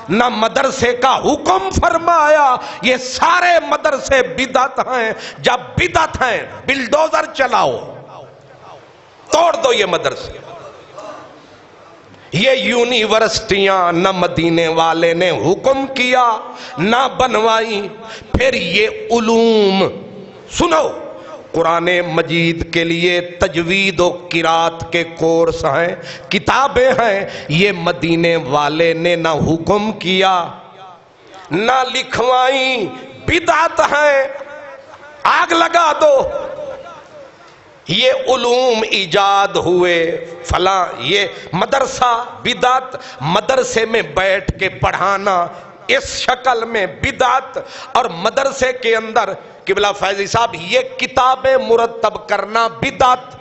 نہ مدرسے کا حکم فرمایا. یہ سارے مدرسے بدعت ہیں. جب بدعت ہیں بلڈوزر چلاؤ، توڑ دو یہ مدرسے. یہ یونیورسٹیاں نہ مدینے والے نے حکم کیا نہ بنوائی. پھر یہ علوم سنو، قرآن مجید کے لیے تجوید و قرات کے کورس ہیں، کتابیں ہیں. یہ مدینے والے نے نہ حکم کیا نہ لکھوائیں، بدعت ہیں. آگ لگا دو. یہ علوم ایجاد ہوئے فلاں، یہ مدرسہ بدعت. مدرسے میں بیٹھ کے پڑھانا اس شکل میں بدعت. اور مدرسے کے اندر قبلہ فیضی صاحب یہ کتابیں مرتب کرنا بدعت.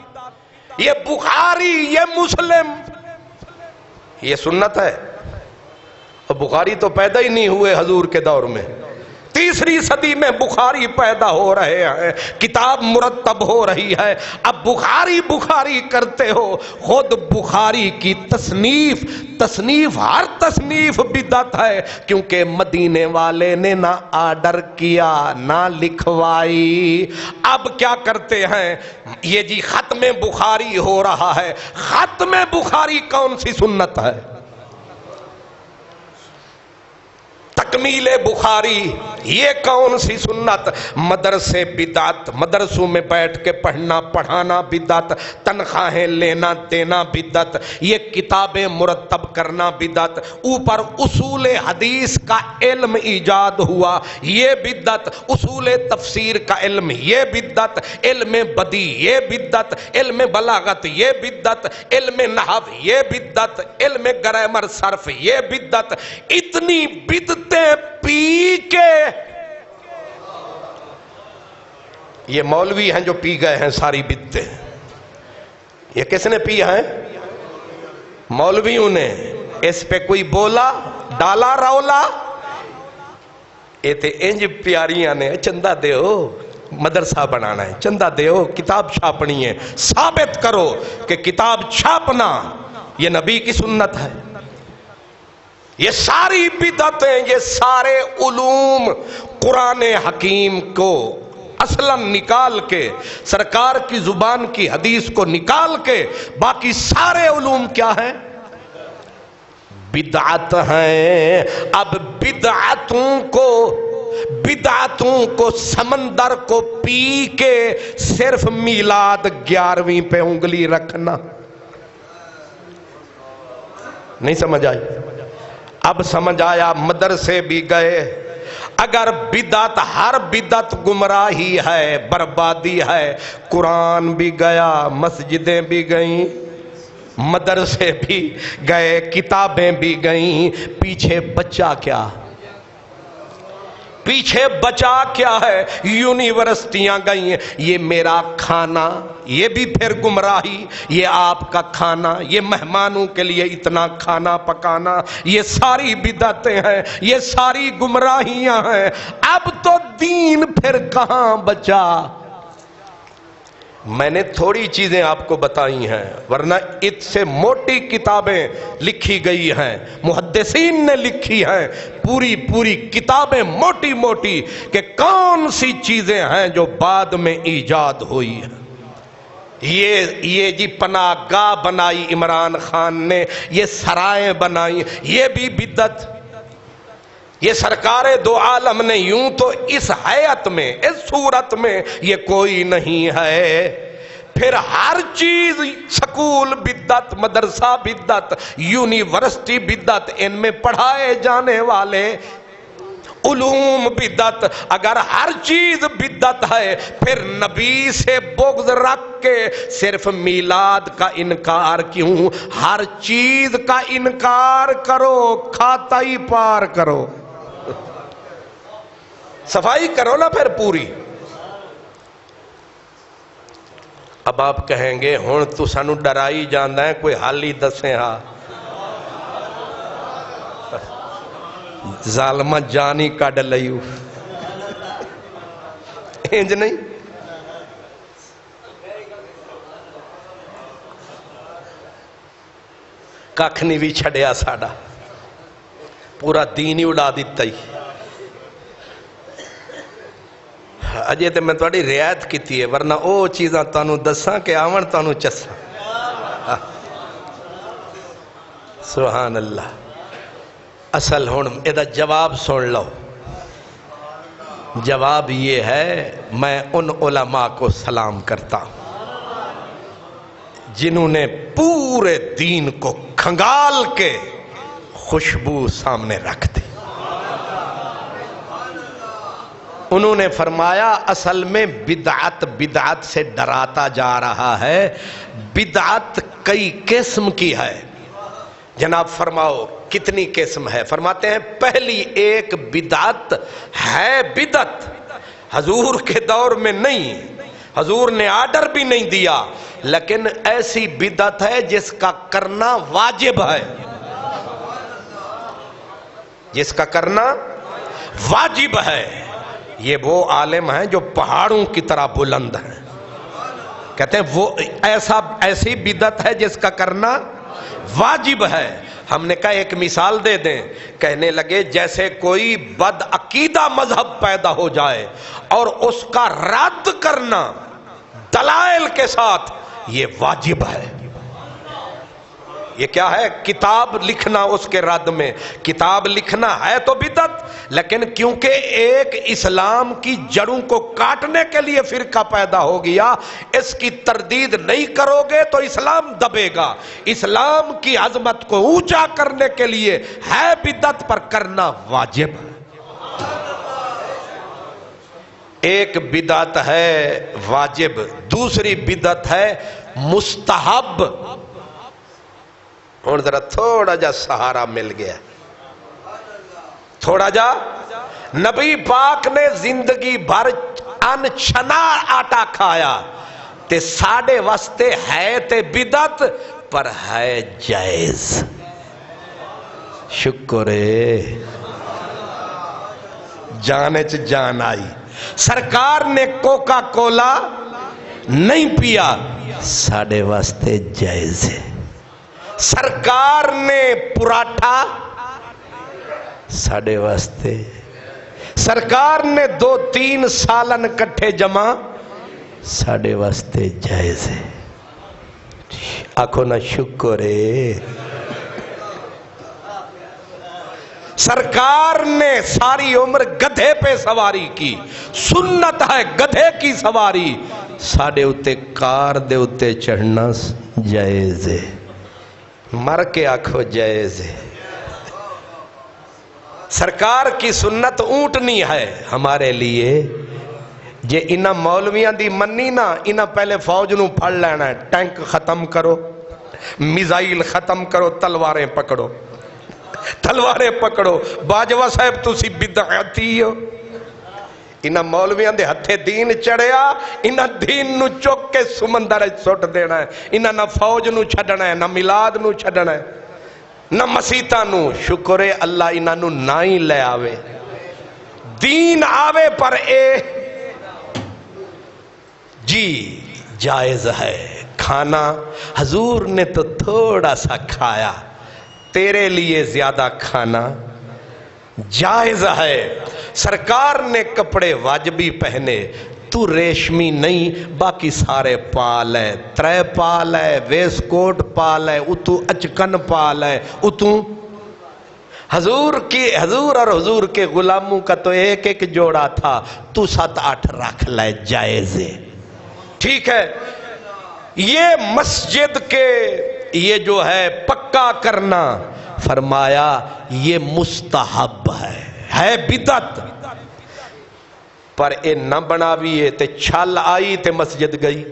یہ بخاری، یہ مسلم، یہ سنت ہے. اور بخاری تو پیدا ہی نہیں ہوئے حضور کے دور میں. 3 صدی میں بخاری پیدا ہو رہے ہیں، کتاب مرتب ہو رہی ہے. اب بخاری کرتے ہو. خود بخاری کی تصنیف ہر تصنیف بدعت ہے، کیونکہ مدینے والے نے نہ آرڈر کیا نہ لکھوائی. اب کیا کرتے ہیں؟ یہ جی ختم بخاری ہو رہا ہے. ختم بخاری کون سی سنت ہے؟ تکمیل بخاری یہ کون سی سنت؟ مدرسے بدعت. مدرسوں میں بیٹھ کے پڑھنا پڑھانا بدعت. تنخواہیں لینا دینا بدعت. یہ کتابیں مرتب کرنا بدعت. اوپر اصول حدیث کا علم ایجاد ہوا، یہ بدعت. اصول تفسیر کا علم، یہ بدعت. علم بدیع، یہ بدعت. علم بلاغت، یہ بدعت. علم نحو، یہ بدعت. علم گرامر صرف، یہ بدعت. اتنی بدعتیں پی کے یہ مولوی ہیں جو پی گئے ہیں ساری بدعتیں. یہ کس نے پی ہیں؟ مولویوں نے. اس پہ کوئی بولا، ڈالا رولا؟ یہ تے انج پیاریاں نے چندہ دیو مدرسہ بنانا ہے، چندہ دیو کتاب چھاپنی ہے، ثابت کرو کہ کتاب چھاپنا یہ نبی کی سنت ہے. یہ ساری بدعتیں، یہ سارے علوم قرآن حکیم کو اصلاً نکال کے، سرکار کی زبان کی حدیث کو نکال کے، باقی سارے علوم کیا ہیں؟ بدعت ہیں. اب بدعتوں کو سمندر کو پی کے صرف میلاد 11ویں پہ انگلی رکھنا نہیں سمجھ آئی؟ اب سمجھ آیا. مدرسے بھی گئے. اگر بدعت، ہر بدعت گمراہی ہے، بربادی ہے. قرآن بھی گیا، مسجدیں بھی گئیں، مدرسے بھی گئے، کتابیں بھی گئیں. پیچھے بچا کیا؟ پیچھے بچا کیا ہے؟ یونیورسٹیاں گئی ہیں. یہ میرا کھانا، یہ بھی پھر گمراہی. یہ آپ کا کھانا، یہ مہمانوں کے لیے اتنا کھانا پکانا، یہ ساری بدعتیں ہیں، یہ ساری گمراہیاں ہیں. اب تو دین پھر کہاں بچا؟ میں نے تھوڑی چیزیں آپ کو بتائی ہیں، ورنہ اس سے موٹی کتابیں لکھی گئی ہیں، محدثین نے لکھی ہیں پوری کتابیں موٹی موٹی، کہ کون سی چیزیں ہیں جو بعد میں ایجاد ہوئی ہیں. یہ جی پناہ گاہ بنائی عمران خان نے، یہ سرائیں بنائی، یہ بھی بدعت. یہ سرکار دو عالم نے یوں تو اس حیات میں، اس صورت میں یہ کوئی نہیں ہے. پھر ہر چیز سکول بدعت، مدرسہ بدعت، یونیورسٹی بدعت، ان میں پڑھائے جانے والے علوم بدعت۔ اگر ہر چیز بدعت ہے پھر نبی سے بغض رکھ کے صرف میلاد کا انکار کیوں؟ ہر چیز کا انکار کرو، کھاتا ہی پار کرو، صفائی کرو نا پھر پوری۔ اب آپ کہیں گے ہن تو سانو ڈرائی جاندا ہے، کوئی حل ہی دسیں ہاں۔ ظالمہ جانی کڈ لئیو، انج نہیں؟ ککھ نہیں بھی چھڑیا ساڈا، پورا دین ہی اڑا دیتا ہی۔ اجے تے میں تہاڈی رعایت کیتی ہے، ورنہ او چیزاں تانوں دساں کہ آون تانوں چساں۔ سبحان اللہ۔ اصل ہن ادا جواب سن لو۔ جواب یہ ہے، میں ان علماء کو سلام کرتا ہوں جنہوں نے پورے دین کو کھنگال کے خوشبو سامنے رکھ دی۔ انہوں نے فرمایا اصل میں بدعت سے ڈراتا جا رہا ہے۔ بدعت کئی قسم کی ہے۔ جناب فرماؤ کتنی قسم ہے؟ فرماتے ہیں پہلی ایک بدعت ہے، بدعت حضور کے دور میں نہیں، حضور نے آرڈر بھی نہیں دیا، لیکن ایسی بدعت ہے جس کا کرنا واجب ہے، جس کا کرنا واجب ہے۔ یہ وہ عالم ہیں جو پہاڑوں کی طرح بلند ہیں، کہتے ہیں وہ ایسی بدعت ہے جس کا کرنا واجب ہے۔ ہم نے کہا ایک مثال دے دیں، کہنے لگے جیسے کوئی بد عقیدہ مذہب پیدا ہو جائے اور اس کا رد کرنا دلائل کے ساتھ، یہ واجب ہے۔ یہ کیا ہے؟ کتاب لکھنا اس کے رد میں۔ کتاب لکھنا ہے تو بدعت، لیکن کیونکہ ایک اسلام کی جڑوں کو کاٹنے کے لیے فرقہ پیدا ہو گیا، اس کی تردید نہیں کرو گے تو اسلام دبے گا۔ اسلام کی عظمت کو اونچا کرنے کے لیے ہے بدعت، پر کرنا واجب ہے۔ ایک بدعت ہے واجب، دوسری بدعت ہے مستحب۔ اور ذرا تھوڑا جا سہارا مل گیا، تھوڑا جا۔ نبی پاک نے زندگی بھر ان چھنا آٹا کھایا تے ساڑے واسطے ہے تے بدعت، پر ہے جائز۔ شکر ہے، جانے چ جان آئی۔ سرکار نے کوکا کولا نہیں پیا، ساڑے واسطے جائز ہے۔ سرکار نے پراٹھا ساڑے واسطے، سرکار نے 2-3 سالن کٹھے جمع، ساڑے واسطے جائز ہے۔ آنکھوں نہ شکر ہے۔ سرکار نے ساری عمر گدھے پہ سواری کی، سنت ہے گدھے کی سواری، ساڑے اتے کار دے اتے چڑھنا جائز ہے۔ مر کے آنکھو جائز ہے۔ سرکار کی سنت اونٹنی ہے ہمارے لیے۔ جے انہا مولویاں دی منی نا، انہا پہلے فوج نو پھڑ لینا ہے، ٹینک ختم کرو، میزائل ختم کرو، تلواریں پکڑو، تلواریں پکڑو۔ باجوہ صاحب تسی بدعتی ہو۔ انہا مولویاں دے ہتھے دین چڑھیا، انہا دین نو چوک کے سمندر سوٹ دینا ہے۔ انہا نہ فوج نو چھڑنا ہے، نہ میلاد نو چھڑنا ہے، نہ مسیطہ نو۔ شکر اللہ انہا نو نہ ہی لے آوے، دین آوے پر اے جی جائز ہے کھانا۔ حضور نے تو تھوڑا سا کھایا، تیرے لیے زیادہ کھانا جائز ہے۔ سرکار نے کپڑے واجبی پہنے، تو ریشمی نہیں، باقی سارے پال ہے، 3 پال ہے، ویس کوٹ پال ہے، اتو اچکن پال ہے، اتو حضور اور حضور کے غلاموں کا تو ایک جوڑا تھا، تو 7-8 رکھ لے، جائز ہے۔ ٹھیک ہے، یہ مسجد کے یہ جو ہے پکا کرنا، فرمایا یہ مستحب ہے بدعت، پر اے نہ بناویے تے چھل آئی تے مسجد گئی،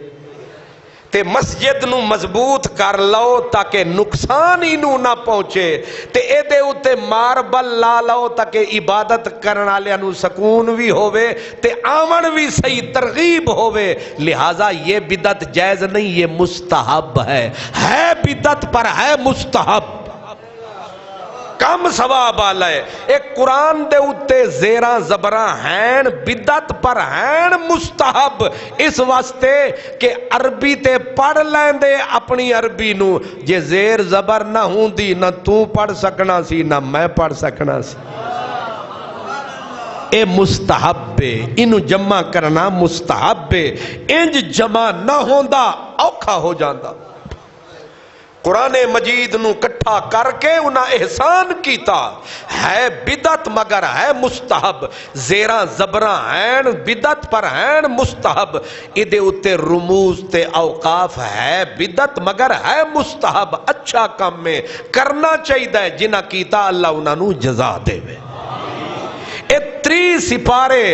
تے مسجد نو مضبوط کر لو تاکہ نقصان ہی نو نہ پہنچے، تے اے دے اتے ماربل لا لو تاکہ عبادت کرن والے نو سکون بھی ہوئے تے آمن بھی صحیح ترغیب ہوئے، لہذا یہ بدعت جائز نہیں، یہ مستحب ہے بدعت پر ہے مستحب، کم ثواب والا ہے۔ ایک قرآن دے اتے زیراں زبراں ہیں بدعت پر ہیں مستحب، اس واسطے کہ عربی تے پڑھ لیندے اپنی عربی نو، جے زیر زبر نہ ہوندی نہ تو پڑھ سکنا سی نہ میں پڑھ سکنا سی۔ اے مستحب ہے، انو جمع کرنا مستحب ہے، انج جمع نہ ہوندا اوکھا ہو جاندا۔ قرآن مجید نو کٹھا کر کے انہاں احسان کیتا، ہے بدعت مگر ہے مستحب، زیراں زبراں ہیں بدعت پر ہیں مستحب، ادھے اتے رموز تے اوقاف ہے بدعت مگر ہے مستحب، اچھا کام میں کرنا چاہیے، جنہ کیتا اللہ انہاں نو جزا دے وے۔ اے 3 سپارے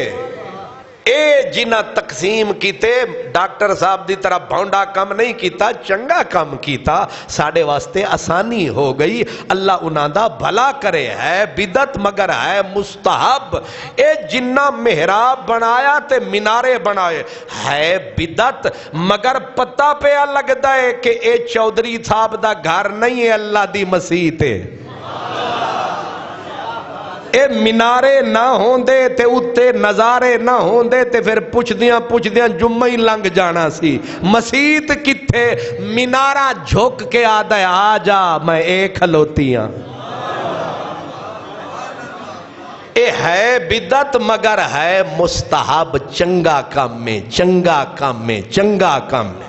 اے جنہ تقسیم کیتے ڈاکٹر صاحب دی طرح بھونڈا کم نہیں کیتا، چنگا کم کیتا، ساڑے واسطے آسانی ہو گئی، اللہ انہاں دا بھلا کرے، ہے بدعت مگر ہے مستحب۔ اے جنہ محراب بنایا تے منارے بنائے، ہے بدعت مگر پتہ پہ لگدا ہے کہ اے چودھری صاحب دا گھر نہیں ہے، اللہ دی مسیح تے اے منارے نہ ہوندے تے اتے نظارے نہ ہوندے تے پھر پوچھدیاں جمعہ ہی لنگ جانا سی، مسیت کتھے منارہ جھوک کے آدھے آجا میں ایک کھلوتیاں، اے ہے بدعت مگر ہے مستحب، چنگا کام میں چنگا کام میں چنگا کام میں۔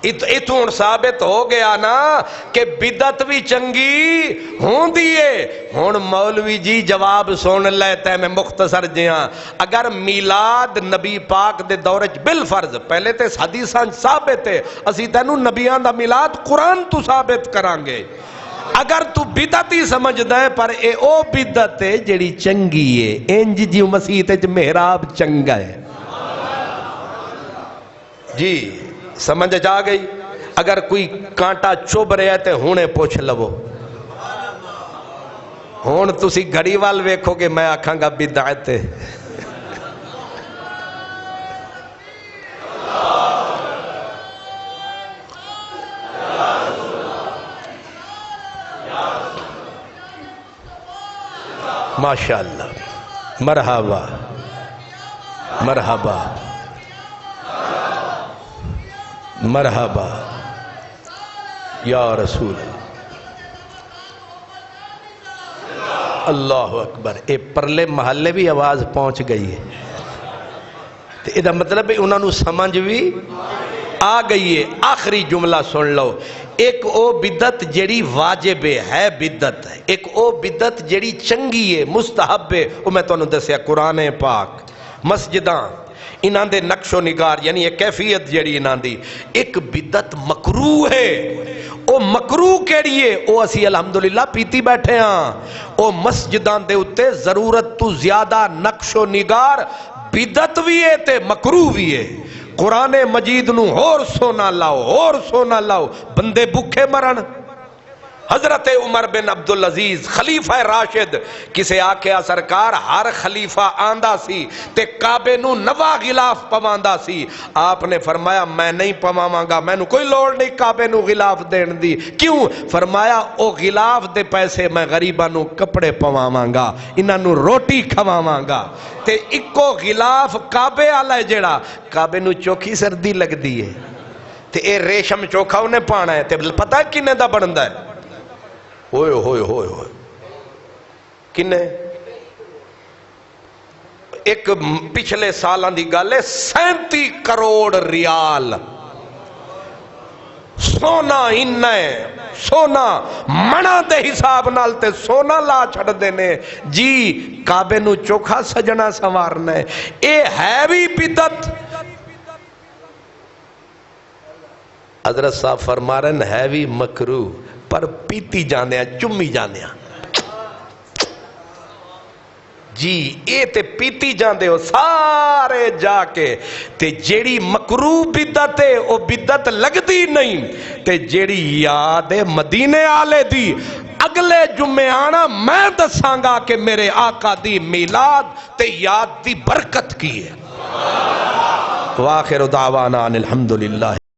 اتھون ثابت ہو گیا نا کہ بدعت بھی چنگی ہون دیئے۔ ہون مولوی جی جواب سن لیتے ہیں، میں مختصر جیاں، اگر میلاد نبی پاک دے دورج بالفرض، پہلے تے حدیثاں ثابت ہے، اسی تینو نبیان دا میلاد قرآن تو ثابت کرانگے، اگر تو بدعت ہی سمجھ دے پر اے او بدعت ہے جڑی چنگی ہے، انج جی مسیح تے محراب چنگا ہے، جی سمجھ جا گئی۔ اگر کوئی کانٹا چوب رہے تے ہونے پوچھ لو، ہون تسی گھڑی وال ویکھو گے، میں آکھاں گا بدعت ہے۔ ماشاءاللہ، مرحبا مرحبا مرحبا یا رسول اللہ اکبر۔ اے پرلے محلے بھی آواز پہنچ گئی ہے، یہ مطلب انہوں نے سمجھ بھی آ گئی ہے۔ آخری جملہ سن لو، ایک او بدعت جڑی واجب ہے بدعت ہے، ایک او بدعت جڑی چنگی ہے مستحب ہے، وہ میں تمہیں دسیا قرآن پاک، مسجداں انہاں دے نقش و نگار، یعنی ایک کیفیت جڑی انہاں دی، ایک بدعت مکروہ ہے، او مکروہ کیڑی ہے، او اسی الحمدللہ پیتی بیٹھے ہاں، او مسجداں دے اتے ضرورت تو زیادہ نقش و نگار بدعت بھی ہے تے مکروہ بھی ہے۔ قرآن مجید نو اور سونا لاؤ بندے بھوکے مرن۔ حضرت عمر بن عبدالعزیز خلیفہ راشد کسے آکھیا سرکار ہر خلیفہ آندہ سی تے کعبے نو نوا غلاف پواندا سی، آپ نے فرمایا میں نہیں پواواں گا، میں نو کوئی لوڑ نہیں کعبے نو غلاف دین دی، کیوں؟ فرمایا او غلاف دے پیسے میں غریباں نو کپڑے پواواں گا، انہاں نو روٹی کھواواں گا، تے اکو غلاف کعبے آلہ جڑا کعبے نو چوکھی سردی لگ دی ہے، تے اے ریشم چوکھا انہیں پانا ہے، تے پتہ ہے کنے دا بڑھندا ہے؟ ہوئے ہوئے ہوئے ہوئے کنے ایک پچھلے سالاں دی گل ہے 37 کروڑ ریال سونا انہیں سونا منا دے حساب نال تے سونا لا چھڑ دینے جی کعبے نو چوکھا سجنا سنوارنا ہے، اے ہے بھی بدعت حضرت صاحب فرما رہے ہیں ہے بھی مکروہ پر پیتی جانے چمی جانے جی اے تے پیتی جاندے ہو سارے جا کے تے جیڑی مکروہ بدت ہے او بدت لگ دی نہیں تے جیڑی یاد مدینے آلے دی اگلے جمعے آنا میں دسانگا کہ میرے آقا دی میلاد تے یاد دی برکت کی ہے وآخر دعوانا ان الحمدللہ